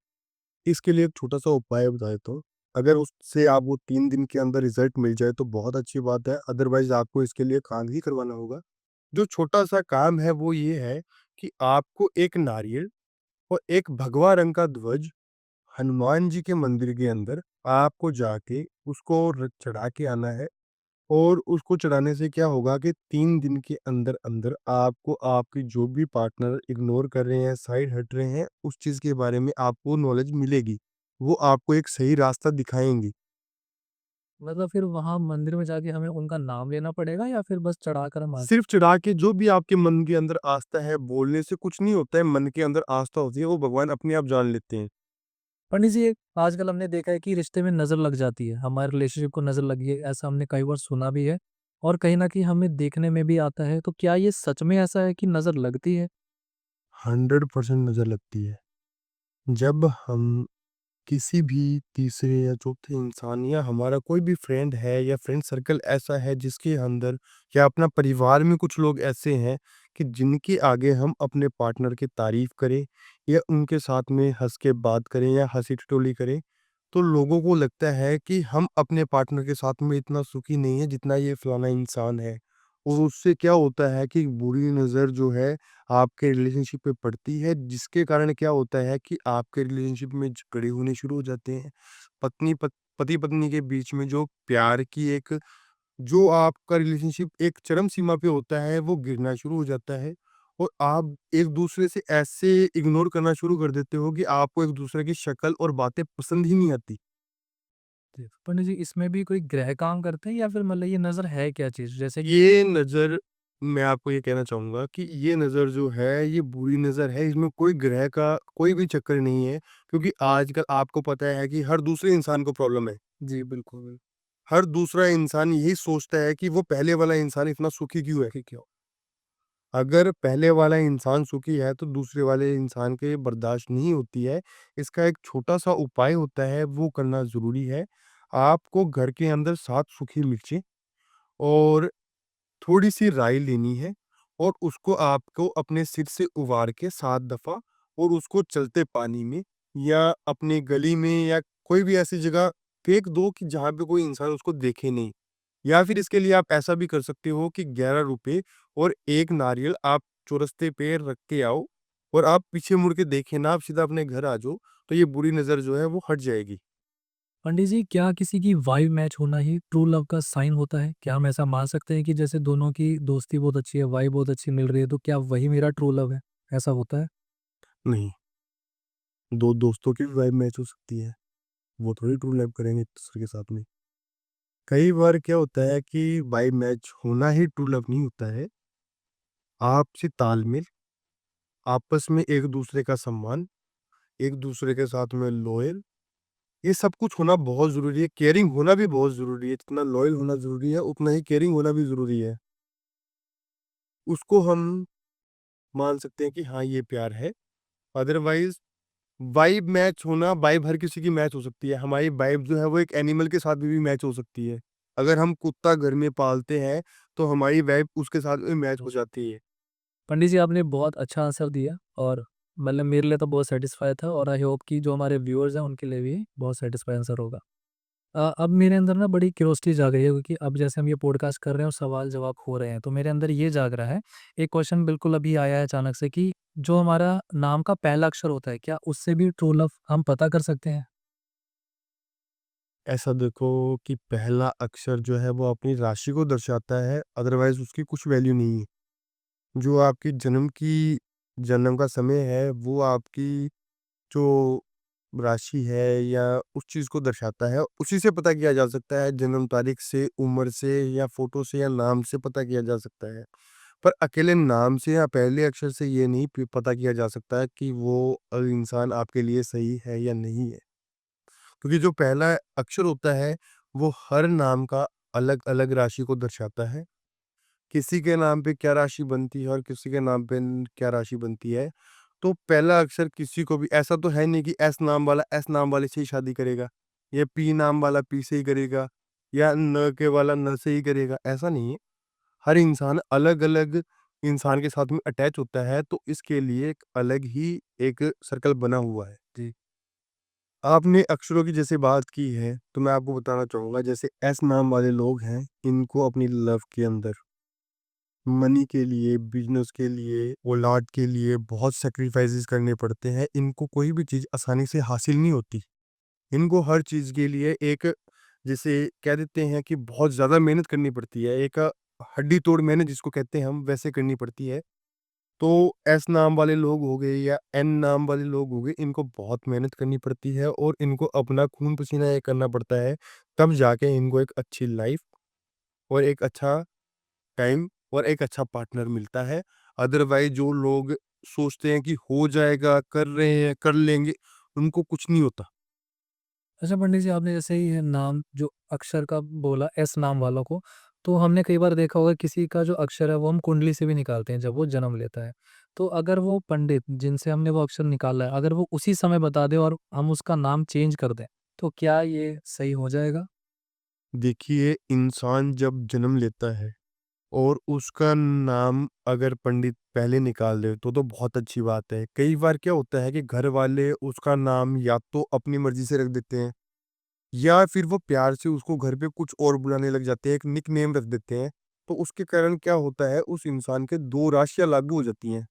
इसके लिए एक छोटा-सा उपाय बता देता हूँ। अगर उससे आपको 3 दिन के अंदर रिज़ल्ट मिल जाए तो बहुत अच्छी बात है, अदरवाइज़ आपको इसके लिए काम ही करवाना होगा। जो छोटा-सा काम है वो ये है कि आपको एक नारियल और एक भगवा रंग का ध्वज हनुमान जी के मंदिर के अंदर आपको जाके उसको चढ़ा के आना है। और उसको चढ़ाने से क्या होगा कि 3 दिन के अंदर-अंदर आपको आपकी जो भी पार्टनर इग्नोर कर रहे हैं, साइड हट रहे हैं, उस चीज़ के बारे में आपको नॉलेज मिलेगी। वो आपको एक सही रास्ता दिखाएँगी। मतलब फिर वहाँ मंदिर में जाके हमें उनका नाम लेना पड़ेगा या फिर बस चढ़ाकर हम आ सिर्फ़ चढ़ा के जो भी आपके मन के अंदर आस्था है, बोलने से कुछ नहीं होता है, मन के अंदर आस्था होती है, वो भगवान अपने आप जान लेते हैं। पंडित जी, एक आजकल हमने देखा है कि रिश्ते में नज़र लग जाती है, हमारे रिलेशनशिप को नज़र लगी है, ऐसा हमने कई बार सुना भी है और कहीं न कहीं हमें देखने में भी आता है। तो क्या ये सच में ऐसा है कि नज़र लगती है? 100% नज़र लगती है। जब हम किसी भी तीसरे या चौथे इंसान या हमारा कोई भी फ्रेंड है या फ्रेंड सर्कल ऐसा है जिसके अंदर या अपना परिवार में कुछ लोग ऐसे हैं कि जिनके आगे हम अपने पार्टनर की तारीफ करें या उनके साथ में हंस के बात करें या हंसी ठिठोली करें, तो लोगों को लगता है कि हम अपने पार्टनर के साथ में इतना सुखी नहीं है जितना ये फलाना इंसान है। और उससे क्या होता है कि बुरी नज़र जो है आपके रिलेशनशिप पे पड़ती है, जिसके कारण क्या होता है कि आपके रिलेशनशिप में झगड़े होने शुरू हो जाते हैं। पति-पत्नी के बीच में जो प्यार की एक जो आपका रिलेशनशिप एक चरम सीमा पे होता है, वो गिरना शुरू हो जाता है और आप एक-दूसरे से ऐसे इग्नोर करना शुरू कर देते हो कि आपको एक-दूसरे की शक्ल और बातें पसंद ही नहीं आती। जी। पंडित जी, इसमें भी कोई ग्रह काम करते हैं या फिर मतलब ये नज़र है क्या चीज़? जैसे कि ये नज़र मैं आपको ये कहना चाहूँगा कि ये नज़र जो है, ये बुरी नज़र है, इसमें कोई ग्रह का कोई भी चक्कर नहीं है, क्योंकि आजकल आपको पता है कि हर दूसरे इंसान को प्रॉब्लम है। जी, बिल्कुल, बिल्कुल। हर दूसरा इंसान यही सोचता है कि वो पहले वाला इंसान इतना सुखी क्यों है? ठीक है। अगर पहले वाला इंसान सुखी है, तो दूसरे वाले इंसान के बर्दाश्त नहीं होती है। इसका एक छोटा-सा उपाय होता है, वो करना ज़रूरी है। आपको घर के अंदर 7 सूखी मिर्चें और थोड़ी-सी राई लेनी है और उसको आपको अपने सिर से उबार के 7 दफ़ा और उसको चलते पानी में या अपने गली में या कोई भी ऐसी जगह फेंक दो कि जहाँ पे कोई इंसान उसको देखे नहीं। या फिर इसके लिए आप ऐसा भी कर सकते हो कि ₹11 और 1 नारियल आप चौरस्ते पे रख के आओ और आप पीछे मुड़ के देखें ना, आप सीधा अपने घर आ जाओ, तो ये बुरी नज़र जो है वो हट जाएगी। पंडित जी, क्या किसी की वाइब मैच होना ही ट्रू लव का साइन होता है? क्या हम ऐसा मान सकते हैं कि जैसे दोनों की दोस्ती बहुत अच्छी है, वाइब बहुत अच्छी मिल रही है, तो क्या वही मेरा ट्रू लव है? ऐसा होता है? नहीं, 2 दोस्तों की भी वाइब मैच हो सकती है, वो थोड़ी ट्रू लव करेंगे एक-दूसरे के साथ में। कई बार क्या होता है कि वाइब मैच होना ही ट्रू लव नहीं होता है। आपसी तालमेल, आपस में एक-दूसरे का सम्मान, एक-दूसरे के साथ में लॉयल, ये सब कुछ होना बहुत ज़रूरी है। केयरिंग होना भी बहुत ज़रूरी है। जितना लॉयल होना ज़रूरी है, उतना ही केयरिंग होना भी ज़रूरी है। उसको हम मान सकते हैं कि हाँ, ये प्यार है। अदरवाइज़ वाइब मैच होना वाइब हर किसी की मैच हो सकती है। हमारी वाइब जो है वो एक एनिमल के साथ भी मैच हो सकती है। अगर हम कुत्ता घर में पालते हैं, तो हमारी वाइब उसके साथ भी मैच हो जाती है। पंडित जी, आपने बहुत अच्छा आंसर दिया और मतलब मेरे लिए तो बहुत सैटिस्फाई था और आई होप कि जो हमारे व्यूअर्स हैं, उनके लिए भी बहुत सैटिस्फाई आंसर होगा। अब मेरे अंदर ना बड़ी क्यूरियोसिटी जाग गई है क्योंकि अब जैसे हम ये पॉडकास्ट कर रहे हैं और सवाल-जवाब हो रहे हैं, तो मेरे अंदर ये जाग रहा है, एक क्वेश्चन बिल्कुल अभी आया है अचानक से कि जो हमारा नाम का पहला अक्षर होता है, क्या उससे भी ट्रू लव हम पता कर सकते हैं? ऐसा देखो कि पहला अक्षर जो है वो अपनी राशि को दर्शाता है, अदरवाइज़ उसकी कुछ वैल्यू नहीं है। जो आपकी जन्म का समय है, वो आपकी जो राशि है या उस चीज़ को दर्शाता है, उसी से पता किया जा सकता है, जन्म तारीख से, उम्र से या फ़ोटो से या नाम से पता किया जा सकता है। पर अकेले नाम से या पहले अक्षर से ये नहीं पता किया जा सकता है कि वो इंसान आपके लिए सही है या नहीं है। क्योंकि जो पहला अक्षर होता है, वो हर नाम का अलग-अलग राशि को दर्शाता है। किसी के नाम पे क्या राशि बनती है और किसी के नाम पे क्या राशि बनती है। तो पहला अक्षर किसी को भी ऐसा तो है नहीं कि एस नाम वाला एस नाम वाले से ही शादी करेगा, या पी नाम वाला पी से ही करेगा, या न के वाला न से ही करेगा, ऐसा नहीं है। हर इंसान अलग-अलग इंसान के साथ में अटैच होता है, तो इसके लिए एक अलग ही एक सर्कल बना हुआ है। जी। आपने अक्षरों की जैसे बात की है, तो मैं आपको बताना चाहूँगा जैसे एस नाम वाले लोग हैं, इनको अपनी लव के अंदर मनी के लिए, बिज़नेस के लिए, औलाद के लिए बहुत सैक्रिफाइसेस करने पड़ते हैं। इनको कोई भी चीज़ आसानी से हासिल नहीं होती। इनको हर चीज़ के लिए एक जिसे कह देते हैं कि बहुत ज़्यादा मेहनत करनी पड़ती है। एक हड्डी तोड़ मेहनत जिसको कहते हैं हम, वैसे करनी पड़ती है। तो एस नाम वाले लोग हो गए या एन नाम वाले लोग हो गए, इनको बहुत मेहनत करनी पड़ती है और इनको अपना खून-पसीना ये करना पड़ता है, तब जाके इनको एक अच्छी लाइफ़ और एक अच्छा टाइम और एक अच्छा पार्टनर मिलता है। अदरवाइज़ जो लोग सोचते हैं कि हो जाएगा, कर रहे हैं, कर लेंगे, उनको कुछ नहीं होता। अच्छा पंडित जी, आपने जैसे ये नाम जो अक्षर का बोला एस नाम वालों को, तो हमने कई बार देखा होगा किसी का जो अक्षर है वो हम कुंडली से भी निकालते हैं जब वो जन्म लेता है। तो अगर वो पंडित जिनसे हमने वो अक्षर निकाला है, अगर वो उसी समय बता दें और हम उसका नाम चेंज कर दें, तो क्या ये सही हो जाएगा? देखिए, इंसान जब जन्म लेता है और उसका नाम अगर पंडित पहले निकाल दे, तो बहुत अच्छी बात है। कई बार क्या होता है कि घर वाले उसका नाम या तो अपनी मर्ज़ी से रख देते हैं या फिर वो प्यार से उसको घर पे कुछ और बुलाने लग जाते हैं, एक निकनेम रख देते हैं। तो उसके कारण क्या होता है, उस इंसान के 2 राशियाँ लागू हो जाती हैं।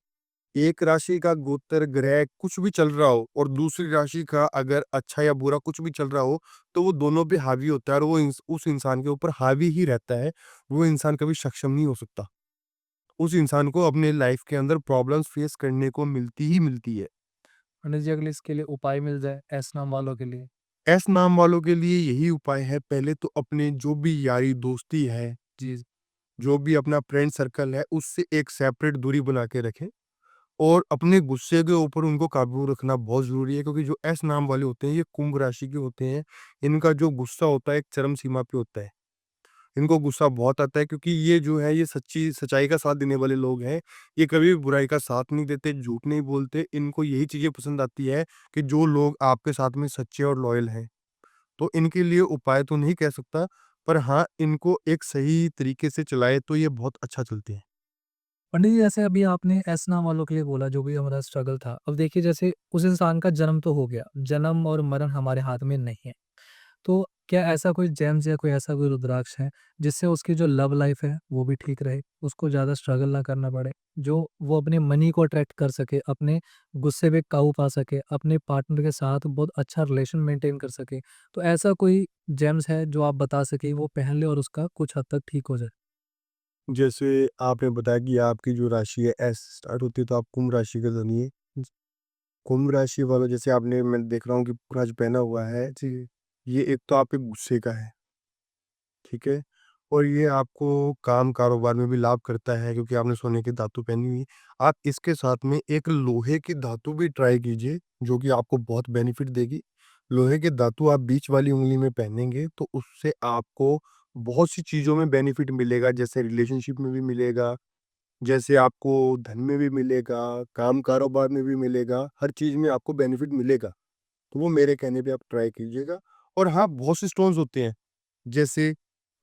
एक राशि का गोत्र ग्रह कुछ भी चल रहा हो और दूसरी राशि का अगर अच्छा या बुरा कुछ भी चल रहा हो, तो वो दोनों पे हावी होता है और वो उस इंसान के ऊपर हावी ही रहता है। वो इंसान कभी सक्षम नहीं हो सकता। उस इंसान को अपने लाइफ के अंदर प्रॉब्लम्स फेस करने को मिलती ही मिलती है। पंडित जी, अगले इसके लिए उपाय मिल जाए एस नाम वालों के लिए। एस नाम वालों के लिए यही उपाय है, पहले तो अपने जो भी यारी दोस्ती है, जी। जो भी अपना फ्रेंड सर्कल है, उससे एक सेपरेट दूरी बना के रखें। और अपने गुस्से के ऊपर उनको काबू रखना बहुत ज़रूरी है, क्योंकि जो एस नाम वाले होते हैं, ये कुंभ राशि के होते हैं। इनका जो गुस्सा होता है एक चरम सीमा पे होता है। इनको गुस्सा बहुत आता है, क्योंकि ये जो है ये सच्चाई का साथ देने वाले लोग हैं। ये कभी भी बुराई का साथ नहीं देते, झूठ नहीं बोलते। इनको यही चीज़ें पसंद आती है कि जो लोग आपके साथ में सच्चे और लॉयल हैं। तो इनके लिए उपाय तो नहीं कह सकता, पर हाँ, इनको एक सही तरीके से चलाएँ तो ये बहुत अच्छा चलते हैं। पंडित जी, जैसे अभी आपने एस नाम वालों के लिए बोला जो भी हमारा स्ट्रगल था। अब देखिए जैसे उस इंसान का जन्म तो हो गया, जन्म और मरण हमारे हाथ में नहीं है। तो क्या ऐसा कोई जेम्स या कोई ऐसा कोई रुद्राक्ष है, जिससे उसकी जो लव लाइफ़ है, वो भी ठीक रहे, उसको ज़्यादा स्ट्रगल ना करना पड़े, जो वो अपने मनी को अट्रैक्ट कर सके, अपने गुस्से पे काबू पा सके, अपने पार्टनर के साथ बहुत अच्छा रिलेशन मेंटेन कर सके? तो ऐसा कोई जेम्स है जो आप बता सकें, वो पहन ले और उसका कुछ हद तक ठीक हो जाए? जैसे आपने बताया कि आपकी जो राशि है एस स्टार्ट होती है, तो आप कुंभ राशि के धनी हैं। कुंभ राशि वालों, जैसे आपने मैं देख रहा हूँ कि पूरा जो पहना हुआ है, जी। ये एक तो आपके गुस्से का है, ठीक है? और ये आपको काम कारोबार में भी लाभ करता है, क्योंकि आपने सोने की धातु पहनी हुई। आप इसके साथ में एक लोहे की धातु भी ट्राई कीजिए, जो कि आपको बहुत बेनिफिट देगी। लोहे की धातु आप बीच वाली उँगली में पहनेंगे, तो उससे आपको बहुत सी चीज़ों में बेनिफिट मिलेगा, जैसे रिलेशनशिप में भी मिलेगा, जैसे आपको धन में भी मिलेगा, काम कारोबार में भी मिलेगा, हर चीज़ में आपको बेनिफिट मिलेगा। तो वो मेरे कहने पे आप ट्राई कीजिएगा। और हाँ, बहुत से स्टोन्स होते हैं, जैसे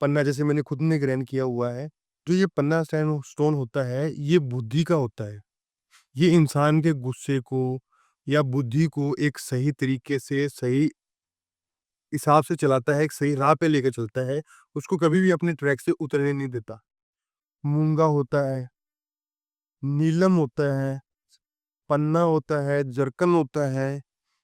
पन्ना, जैसे मैंने खुद ने ग्रहण किया हुआ है। जो ये पन्ना स्टैन स्टोन होता है, ये बुद्धि का होता है। ये इंसान के गुस्से को या बुद्धि को एक सही तरीके से सही हिसाब से चलाता है, एक सही राह पे लेके चलता है, उसको कभी भी अपने ट्रैक से उतरने नहीं देता। मूंगा होता है, नीलम होता है, पन्ना होता है, जरकन होता है,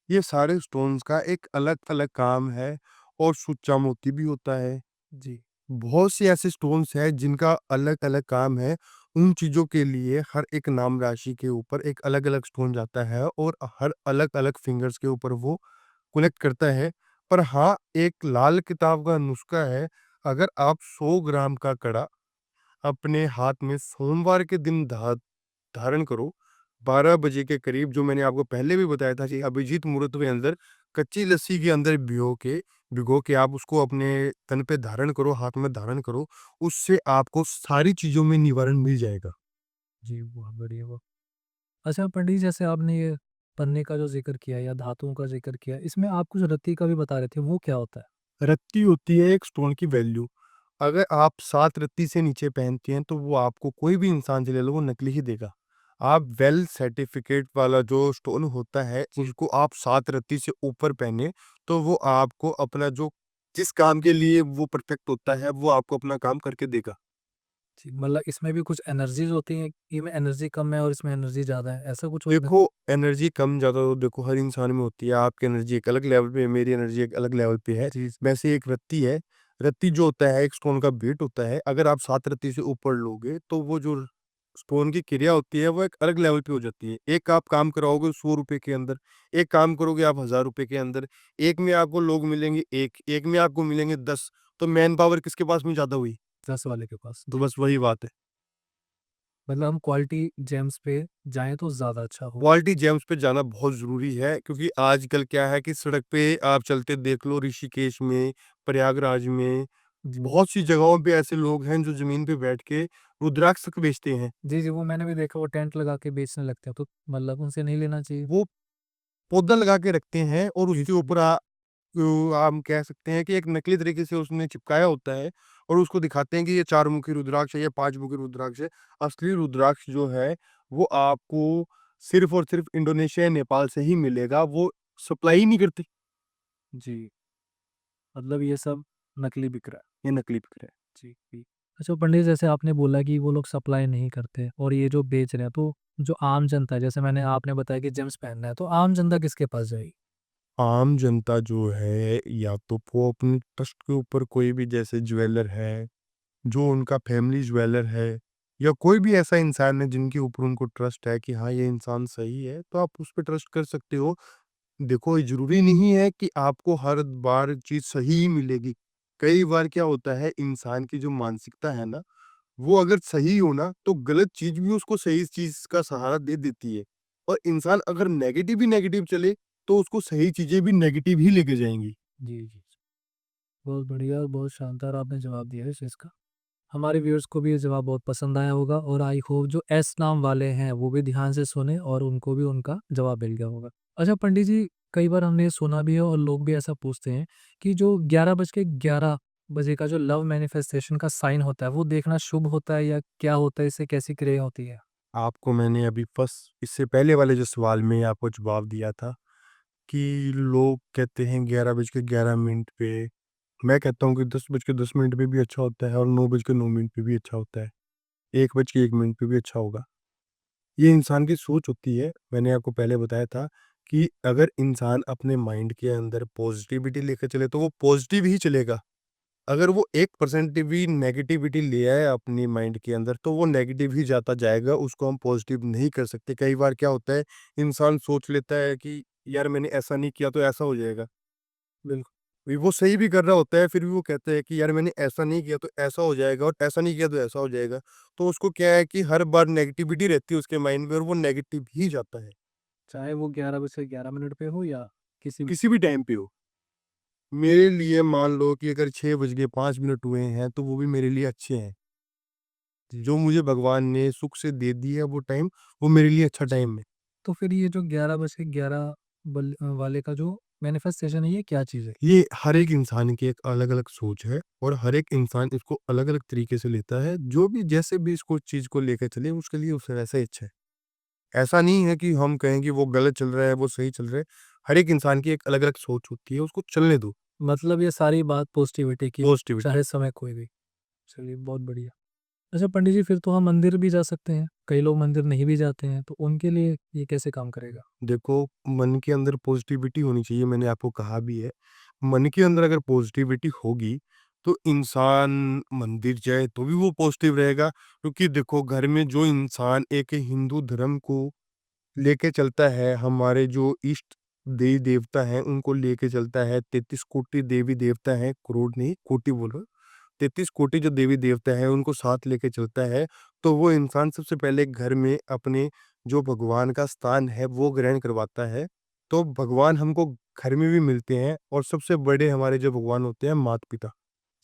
ये सारे स्टोन्स का एक अलग-अलग काम है और सुच्चा मोती भी होता है। जी, बहुत से ऐसे स्टोन्स हैं जिनका अलग-अलग काम है। उन चीज़ों के लिए हर एक नाम राशि के ऊपर एक अलग-अलग स्टोन जाता है और हर अलग-अलग फिंगर्स के ऊपर वो कनेक्ट करता है। पर हाँ, एक लाल किताब का नुस्खा है, अगर आप 100 ग्राम का कड़ा अपने हाथ में सोमवार के दिन धारण करो, 12 बजे के करीब, जो मैंने आपको पहले भी बताया था कि अभिजीत मुहूर्त के अंदर कच्ची लस्सी के अंदर भिगो के आप उसको अपने तन पे धारण करो, हाथ में धारण करो, उससे आपको सारी चीज़ों में निवारण मिल जाएगा। जी, बहुत बढ़िया वो। अच्छा पंडित जी, जैसे आपने ये पन्ने का जो ज़िक्र किया या धातुओं का ज़िक्र किया, इसमें आप कुछ रत्ती का भी बता रहे थे, वो क्या होता है? रत्ती होती है एक स्टोन की वैल्यू। अगर आप 7 रत्ती से नीचे पहनते हैं, तो वो आपको कोई भी इंसान से ले लो, वो नकली ही देगा। आप वेल सर्टिफ़िकेट वाला जो स्टोन होता है, जी। उसको आप 7 रत्ती से ऊपर पहने, तो वो आपको अपना जो जिस काम के लिए वो परफेक्ट होता है, वो आपको अपना काम करके देगा। जी, मतलब इसमें भी कुछ एनर्जीज़ होती हैं, इनमें एनर्जी कम है और इसमें एनर्जी ज़्यादा है, ऐसा कुछ होता है? देखो, एनर्जी कम-ज़्यादा तो देखो हर इंसान में होती है। आपकी एनर्जी एक अलग लेवल पे है, मेरी एनर्जी एक अलग लेवल पे है। जी, वैसे एक रत्ती है, रत्ती जो होता है एक स्टोन का वेट होता है। अगर आप 7 रत्ती से ऊपर लोगे, तो वो जो स्टोन की क्रिया होती है, वो एक अलग लेवल पे हो जाती है। एक आप काम कराओगे ₹100 के अंदर, एक काम करोगे आप ₹1000 के अंदर, एक में आपको लोग मिलेंगे 1, एक में आपको मिलेंगे 10, तो मैन पावर किसके पास में ज़्यादा हुई? 10 वाले के पास। तो जी, बस वही बात है। मतलब हम क्वालिटी जेम्स पे जाएँ तो ज़्यादा अच्छा होगा। क्वालिटी जेम्स पे जाना बहुत ज़रूरी है, क्योंकि आजकल क्या है कि सड़क पे आप चलते देख लो, ऋषिकेश में, प्रयागराज में, जी। बहुत सी जगहों पे ऐसे लोग हैं जो ज़मीन पे बैठ के रुद्राक्ष तक बेचते हैं। जी, जी, वो मैंने भी देखा, वो टेंट लगा के बेचने लगते हैं, तो मतलब उनसे नहीं लेना चाहिए। वो पौधा लगा के रखते हैं और जी, उसके ऊपर हम कह सकते हैं कि एक नकली तरीके से उसने चिपकाया होता है और उसको दिखाते हैं कि ये 4 मुखी रुद्राक्ष है, ये 5 मुखी रुद्राक्ष है। असली रुद्राक्ष जो है, वो आपको सिर्फ़ और सिर्फ़ इंडोनेशिया या नेपाल से ही मिलेगा, वो सप्लाई ही नहीं करते। जी, मतलब ये सब नकली बिक रहा है। ये नकली बिक रहा है। जी, जी। अच्छा पंडित, जैसे आपने बोला कि वो लोग सप्लाई नहीं करते और ये जो बेच रहे हैं, तो जो आम जनता है, जैसे आपने बताया कि जेम्स पहनना है, तो आम जनता किसके पास जाएगी? आम जनता जो है, या तो वो अपने ट्रस्ट के ऊपर कोई भी जैसे ज्वेलर है, जो उनका फैमिली ज्वेलर है, या कोई भी ऐसा इंसान है जिनके ऊपर उनको ट्रस्ट है कि हाँ, ये इंसान सही है, तो आप उस पे ट्रस्ट कर सकते हो। देखो, ये ज़रूरी नहीं है कि आपको हर बार चीज़ सही ही मिलेगी। कई बार क्या होता है, इंसान की जो मानसिकता है ना, वो अगर सही हो ना, तो गलत चीज़ भी उसको सही चीज़ का सहारा दे देती है। और इंसान अगर नेगेटिव ही नेगेटिव चले, तो उसको सही चीज़ें भी नेगेटिव ही लेके जाएँगी। जी, जी। बहुत बढ़िया और बहुत शानदार आपने जवाब दिया है इस चीज़ का। हमारे व्यूअर्स को भी ये जवाब बहुत पसंद आया होगा और आई होप जो एस नाम वाले हैं, वो भी ध्यान से सुने और उनको भी उनका जवाब मिल गया होगा। अच्छा पंडित जी, कई बार हमने ये सुना भी है और लोग भी ऐसा पूछते हैं कि जो 11 बज के 11 बजे का जो लव मैनिफेस्टेशन का साइन होता है, वो देखना शुभ होता है या क्या होता है? इससे कैसी क्रिया होती है? आपको मैंने अभी फर्स्ट इससे पहले वाले जो सवाल में आपको जवाब दिया था कि लोग कहते हैं 11 बज के 11 मिनट पे, मैं कहता हूँ कि 10 बज के 10 मिनट पे भी अच्छा होता है और 9 बज के 9 मिनट पे भी अच्छा होता है। 1 बज के 1 मिनट पे भी अच्छा होगा। ये इंसान की सोच होती है। मैंने आपको पहले बताया था कि अगर इंसान अपने माइंड के अंदर पॉज़िटिविटी लेके चले, तो वो पॉज़िटिव ही चलेगा। अगर वो 1% भी नेगेटिविटी ले आए अपनी माइंड के अंदर, तो वो नेगेटिव ही जाता जाएगा, उसको हम पॉज़िटिव नहीं कर सकते। कई बार क्या होता है, इंसान सोच लेता है कि यार मैंने ऐसा नहीं किया तो ऐसा हो जाएगा। बिल्कुल। वो सही भी कर रहा होता है, फिर भी वो कहता है कि यार मैंने ऐसा नहीं किया तो ऐसा हो जाएगा और ऐसा नहीं किया तो ऐसा हो जाएगा। तो उसको क्या है कि हर बार नेगेटिविटी रहती है उसके माइंड में और वो नेगेटिव ही जाता है, चाहे वो 11 बज के 11 मिनट पे हो या किसी भी। किसी भी टाइम पे हो। मेरे लिए मान लो कि अगर 6 बज के 5 मिनट हुए हैं, तो वो भी मेरे लिए अच्छे हैं। जी। जो मुझे भगवान ने सुख से दे दिया है वो टाइम, वो मेरे लिए अच्छा टाइम है। तो फिर ये जो 11 बज के 11 वाले का जो मैनिफेस्टेशन है, ये क्या चीज़ है? ये हर एक इंसान की एक अलग-अलग सोच है और हर एक इंसान इसको अलग-अलग तरीके से लेता है। जो भी जैसे भी इसको चीज़ को लेके चले, उसके लिए उसे वैसा ही अच्छा है। ऐसा नहीं है कि हम कहें कि वो गलत चल रहा है, वो सही चल रहा है। हर एक इंसान की एक अलग-अलग सोच होती है, उसको चलने दो। मतलब ये सारी बात पॉजिटिविटी की, पॉजिटिविटी। चाहे समय कोई भी। चलिए बहुत बढ़िया। अच्छा पंडित जी, फिर तो हम मंदिर भी जा सकते हैं। कई लोग मंदिर नहीं भी जाते हैं, तो उनके लिए ये कैसे काम करेगा? देखो, मन के अंदर पॉजिटिविटी होनी चाहिए, मैंने आपको कहा भी है। मन के अंदर अगर पॉजिटिविटी होगी, तो इंसान मंदिर जाए तो भी वो पॉजिटिव रहेगा, क्योंकि देखो घर में जो इंसान एक हिंदू धर्म को लेके चलता है, हमारे जो इष्ट देवी-देवता हैं, उनको लेके चलता है, 33 कोटि देवी-देवता हैं, करोड़ नहीं, कोटि बोल रहा हूँ। 33 कोटि जो देवी-देवता हैं, उनको साथ लेके चलता है, तो वो इंसान सबसे पहले घर में अपने जो भगवान का स्थान है, वो ग्रहण करवाता है। तो भगवान हमको घर में भी मिलते हैं, और सबसे बड़े हमारे जो भगवान होते हैं, माता-पिता,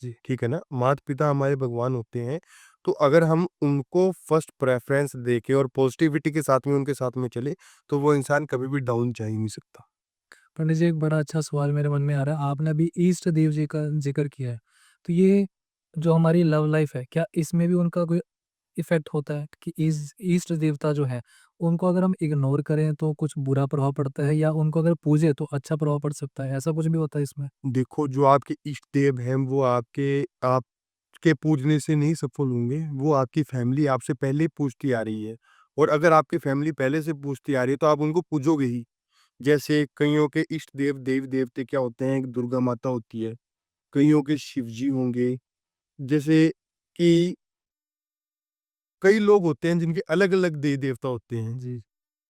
जी। ठीक है ना? माता-पिता हमारे भगवान होते हैं, तो अगर हम उनको फर्स्ट प्रेफ़रेंस देके और पॉज़िटिविटी के साथ में उनके साथ में चले, तो वो इंसान कभी भी डाउन जा ही नहीं सकता। पंडित जी, एक बड़ा अच्छा सवाल मेरे मन में आ रहा है। आपने अभी इष्ट देव जी का ज़िक्र किया है। तो ये जो हमारी लव लाइफ़ है, क्या इसमें भी उनका कोई इफ़ेक्ट होता है कि इष्ट देवता जो है, उनको अगर हम इग्नोर करें तो कुछ बुरा प्रभाव पड़ता है, या उनको अगर पूजें तो अच्छा प्रभाव पड़ सकता है? ऐसा कुछ भी होता है इसमें? देखो, जो आपके इष्ट देव हैं, वो आपके पूजने से नहीं सफल होंगे, वो आपकी फैमिली आपसे पहले ही पूजती आ रही है, और अगर आपकी फैमिली पहले से पूजती आ रही है, तो आप उनको पूजोगे ही। जैसे कइयों के इष्ट देव, देवी-देवते क्या होते हैं, एक दुर्गा माता होती है, कइयों के शिव जी होंगे, जैसे कि कई लोग होते हैं जिनके अलग-अलग देवी-देवता होते हैं, जी।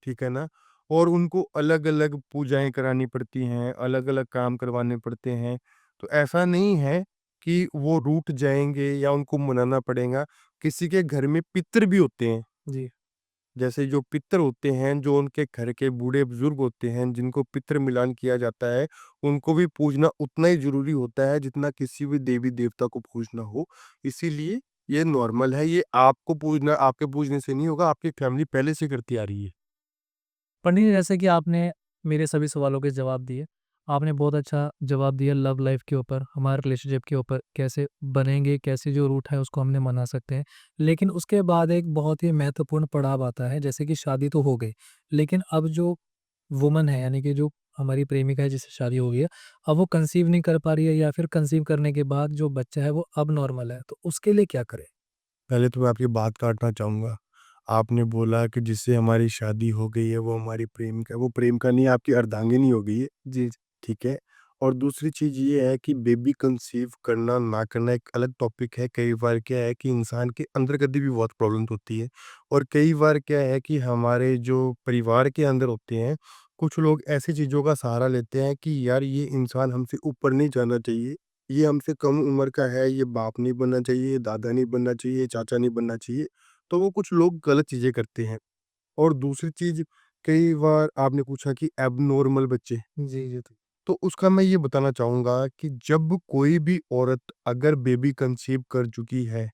ठीक है ना? और उनको अलग-अलग पूजाएँ करानी पड़ती हैं, अलग-अलग काम करवाने पड़ते हैं। तो ऐसा नहीं है कि वो रूठ जाएँगे या उनको मनाना पड़ेगा। किसी के घर में पितृ भी होते हैं, जी। जैसे जो पितृ होते हैं, जो उनके घर के बूढ़े-बुजुर्ग होते हैं, जिनको पितृ मिलान किया जाता है, उनको भी पूजना उतना ही ज़रूरी होता है जितना किसी भी देवी-देवता को पूजना हो। इसीलिए ये नॉर्मल है, ये आपको पूजना आपके पूजने से नहीं होगा, आपकी फैमिली पहले से करती आ रही है। पंडित जी, जैसे कि आपने मेरे सभी सवालों के जवाब दिए। आपने बहुत अच्छा जवाब दिया लव लाइफ़ के ऊपर, हमारे रिलेशनशिप के ऊपर कैसे बनेंगे, कैसे जो रूट है उसको हमने मना सकते हैं। लेकिन उसके बाद एक बहुत ही महत्वपूर्ण पड़ाव आता है, जैसे कि शादी तो हो गई, लेकिन अब जो वुमन है, यानी कि जो हमारी प्रेमिका है जिससे शादी हो गई है, अब वो कंसीव नहीं कर पा रही है, या फिर कंसीव करने के बाद जो बच्चा है वो अब नॉर्मल है, तो उसके लिए क्या करें? पहले तो मैं आपकी बात काटना चाहूँगा। आपने बोला कि जिससे हमारी शादी हो गई है, वो हमारी प्रेमिका है। वो प्रेमिका नहीं, आपकी अर्धांगिनी हो गई है, जी, जी। ठीक है? और दूसरी चीज़ ये है कि बेबी कंसीव करना, ना करना एक अलग टॉपिक है। कई बार क्या है कि इंसान के अंदर कभी भी बहुत प्रॉब्लम्स होती है, और कई बार क्या है कि हमारे जो परिवार के अंदर होते हैं, कुछ लोग ऐसी चीज़ों का सहारा लेते हैं कि यार ये इंसान हमसे ऊपर नहीं जाना चाहिए, ये हमसे कम उम्र का है, ये बाप नहीं बनना चाहिए, दादा नहीं बनना चाहिए, चाचा नहीं बनना चाहिए। तो वो कुछ लोग गलत चीज़ें करते हैं। और दूसरी चीज़, कई बार आपने पूछा कि एबनॉर्मल बच्चे, जी, जी। तो उसका मैं ये बताना चाहूँगा कि जब कोई भी औरत अगर बेबी कंसीव कर चुकी है,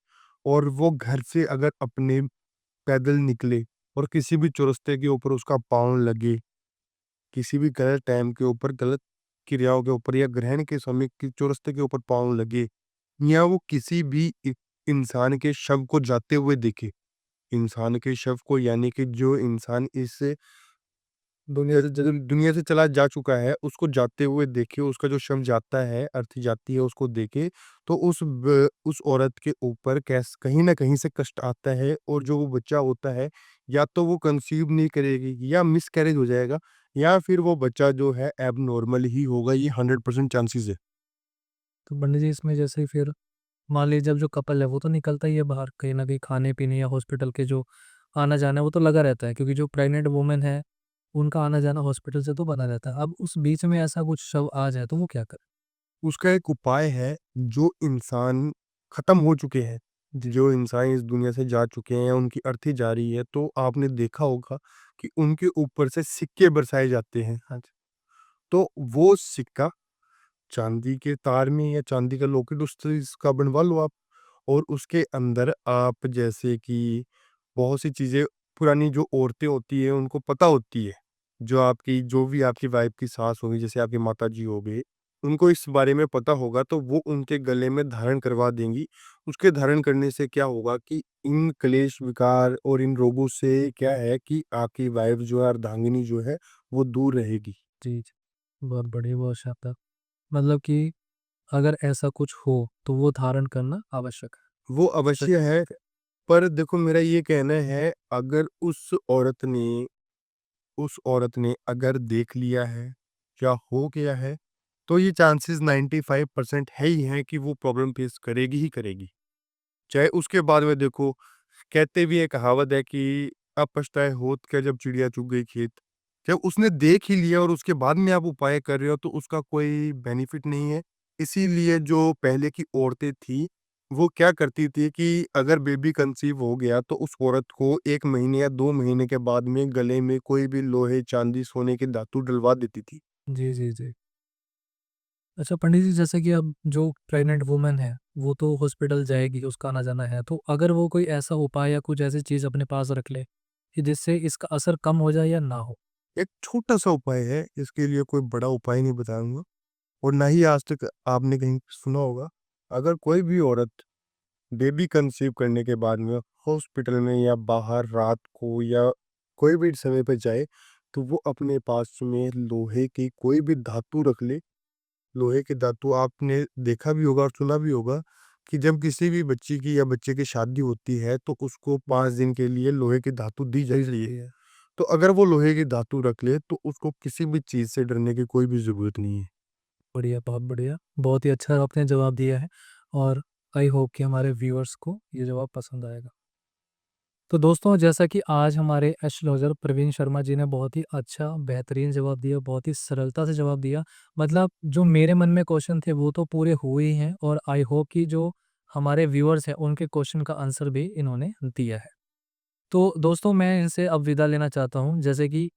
और वो घर से अगर अपने पैदल निकले और किसी भी चौरस्ते के ऊपर उसका पाँव लगे, किसी भी गलत टाइम के ऊपर, गलत क्रियाओं के ऊपर, या ग्रहण के समय कि चौरस्ते के ऊपर पाँव लगे, या वो किसी भी इंसान के शव को जाते हुए देखे, इंसान के शव को, यानी कि जो इंसान इस दुनिया से चला जा चुका है, उसको जाते हुए देखे, उसका जो शव जाता है, अर्थी जाती है, उसको देखे, तो उस औरत के ऊपर कहीं न कहीं से कष्ट आता है, और जो वो बच्चा होता है, या तो वो कंसीव नहीं करेगी, या मिसकैरेज हो जाएगा, या फिर वो बच्चा जो है एबनॉर्मल ही होगा, ये 100% चांसेज़ है। तो पंडित जी, इसमें जैसे फिर मान लीजिए जब जो कपल है वो तो निकलता ही है बाहर, कहीं न कहीं खाने-पीने या हॉस्पिटल के जो आना-जाना है वो तो लगा रहता है, क्योंकि जो प्रेग्नेंट वुमन है, उनका आना-जाना हॉस्पिटल से तो बना रहता है। अब उस बीच में ऐसा कुछ शव आ जाए तो वो क्या करें? उसका एक उपाय है, जो इंसान खत्म हो चुके हैं, जी। जो इंसान इस दुनिया से जा चुके हैं, उनकी अर्थी जा रही है, तो आपने देखा होगा कि उनके ऊपर से सिक्के बरसाए जाते हैं। हाँ जी। तो वो सिक्का चांदी के तार में, या चांदी का लॉकेट उस चीज़ का बनवा लो आप, और उसके अंदर आप, जैसे कि बहुत सी चीज़ें पुरानी जो औरतें होती हैं उनको पता होती है, जो भी आपकी वाइफ़ की सास होगी, जैसे आपकी माताजी हो गई, उनको इस बारे में पता होगा, तो वो उनके गले में धारण करवा देंगी। उसके धारण करने से क्या होगा कि इन क्लेश विकार और इन रोगों से क्या है कि आपकी वाइफ़ जो है, अर्धांगिनी जो है, वो दूर रहेगी। जी, जी। बहुत बढ़िया, बहुत शानदार। मतलब कि अगर ऐसा कुछ हो तो वो धारण करना आवश्यक है। वो अवश्य है, पर देखो मेरा ये कहना है, अगर उस औरत ने अगर देख लिया है या हो गया है, तो ये चांसेस 95% है ही हैं कि वो प्रॉब्लम फेस करेगी ही करेगी। चाहे उसके बाद में देखो, कहते भी है, कहावत है कि अब पछताए होत क्या जब चिड़िया चुग गई खेत। जब उसने देख ही लिया और उसके बाद में आप उपाय कर रहे हो तो उसका कोई बेनिफिट नहीं है। इसीलिए जो पहले की औरतें थी, वो क्या करती थी कि अगर बेबी कंसीव हो गया तो उस औरत को 1 महीने या 2 महीने के बाद में गले में कोई भी लोहे, चांदी, सोने की धातु डलवा देती थी। जी, जी, जी। अच्छा पंडित जी, जैसे कि अब जो प्रेग्नेंट वुमन है, वो तो हॉस्पिटल जाएगी, उसका आना-जाना है, तो अगर वो कोई ऐसा उपाय या कुछ ऐसी चीज़ अपने पास रख ले, कि जिससे इसका असर कम हो जाए या ना हो? एक छोटा-सा उपाय है, इसके लिए कोई बड़ा उपाय नहीं बताऊँगा और ना ही आज तक आपने कहीं सुना होगा। अगर कोई भी औरत बेबी कंसीव करने के बाद में हॉस्पिटल में या बाहर रात को या कोई भी समय पे जाए, तो वो अपने पास में लोहे की कोई भी धातु रख ले। लोहे की धातु आपने देखा भी होगा और सुना भी होगा कि जब किसी भी बच्ची की या बच्चे की शादी होती है, तो उसको 5 दिन के लिए लोहे की धातु दी दी जाती है। जाती है। तो अगर वो लोहे की धातु रख ले, तो उसको किसी भी चीज़ से डरने की कोई भी ज़रूरत नहीं है। बढ़िया, बहुत बढ़िया। बहुत ही अच्छा आपने जवाब दिया है और आई होप कि हमारे व्यूअर्स को ये जवाब पसंद आएगा। तो दोस्तों, जैसा कि आज हमारे एस्ट्रोलॉजर प्रवीण शर्मा जी ने बहुत ही अच्छा, बेहतरीन जवाब दिया, बहुत ही सरलता से जवाब दिया। मतलब जो मेरे मन में क्वेश्चन थे वो तो पूरे हुए ही हैं और आई होप कि जो हमारे व्यूअर्स हैं उनके क्वेश्चन का आंसर भी इन्होंने दिया है। तो दोस्तों, मैं इनसे अब विदा लेना चाहता हूँ। जैसे कि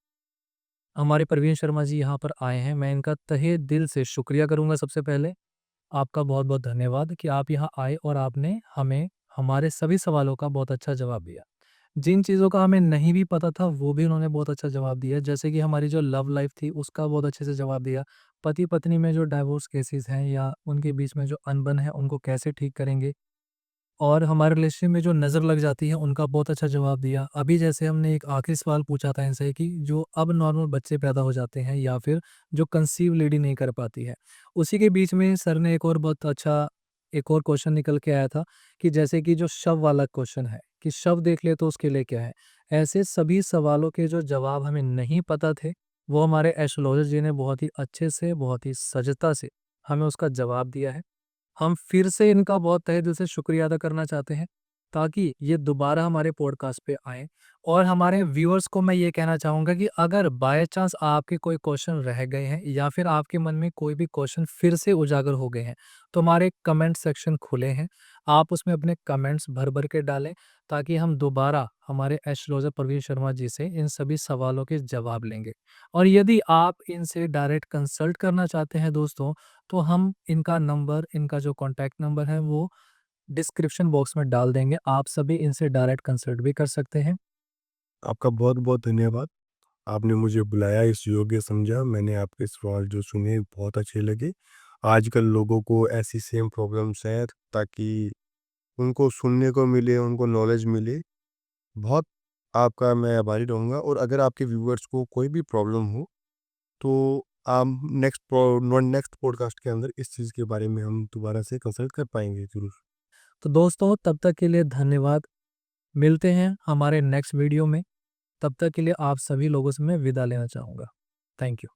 हमारे प्रवीण शर्मा जी यहाँ पर आए हैं, मैं इनका तहे दिल से शुक्रिया करूँगा सबसे पहले। आपका बहुत-बहुत धन्यवाद कि आप यहाँ आए और आपने हमें हमारे सभी सवालों का बहुत अच्छा जवाब दिया। जिन चीज़ों का हमें नहीं भी पता था, वो भी उन्होंने बहुत अच्छा जवाब दिया। जैसे कि हमारी जो लव लाइफ़ थी, उसका बहुत अच्छे से जवाब दिया। पति-पत्नी में जो डाइवोर्स केसेज़ हैं या उनके बीच में जो अनबन है, उनको कैसे ठीक करेंगे और हमारे रिलेशन में जो नज़र लग जाती है, उनका बहुत अच्छा जवाब दिया। अभी जैसे हमने एक आखिरी सवाल पूछा था इनसे कि जो अब नॉर्मल बच्चे पैदा हो जाते हैं या फिर जो कंसीव लेडी नहीं कर पाती है, उसी के बीच में सर ने एक और बहुत अच्छा एक और क्वेश्चन निकल के आया था कि जैसे कि जो शव वाला क्वेश्चन है, कि शव देख ले तो उसके लिए क्या है? ऐसे सभी सवालों के जो जवाब हमें नहीं पता थे, वो हमारे एस्ट्रोलॉजर जी ने बहुत ही अच्छे से, बहुत ही सजगता से हमें उसका जवाब दिया है। हम फिर से इनका बहुत तहे दिल से शुक्रिया अदा करना चाहते हैं, ताकि ये दोबारा हमारे पॉडकास्ट पे आएँ और हमारे व्यूअर्स को मैं ये कहना चाहूँगा कि अगर बाय चांस आपके कोई क्वेश्चन रह गए हैं या फिर आपके मन में कोई भी क्वेश्चन फिर से उजागर हो गए हैं, तो हमारे कमेंट सेक्शन खुले हैं। आप उसमें अपने कमेंट्स भर-भर के डालें, ताकि हम दोबारा हमारे एस्ट्रोलॉजर प्रवीण शर्मा जी से इन सभी सवालों के जवाब लेंगे। और यदि आप इनसे डायरेक्ट कंसल्ट करना चाहते हैं दोस्तों, तो हम इनका नंबर, इनका जो कॉन्टैक्ट नंबर है वो डिस्क्रिप्शन बॉक्स में डाल देंगे। आप सभी इनसे डायरेक्ट कंसल्ट भी कर सकते हैं। आपका बहुत-बहुत धन्यवाद। आपने मुझे बुलाया, इस योग्य समझा। मैंने आपके सवाल जो सुने बहुत अच्छे लगे। आजकल लोगों को ऐसी सेम प्रॉब्लम्स हैं, ताकि उनको सुनने को मिले, उनको नॉलेज मिले। बहुत आपका मैं आभारी रहूँगा और अगर आपके व्यूअर्स को कोई भी प्रॉब्लम हो, तो आप नेक्स्ट पॉडकास्ट के अंदर इस चीज़ के बारे में हम दोबारा से कंसल्ट कर पाएँगे ज़रूर। तो दोस्तों, तब तक के लिए धन्यवाद। मिलते हैं हमारे नेक्स्ट वीडियो में। तब तक के लिए आप सभी लोगों से मैं विदा लेना चाहूँगा। Thank you.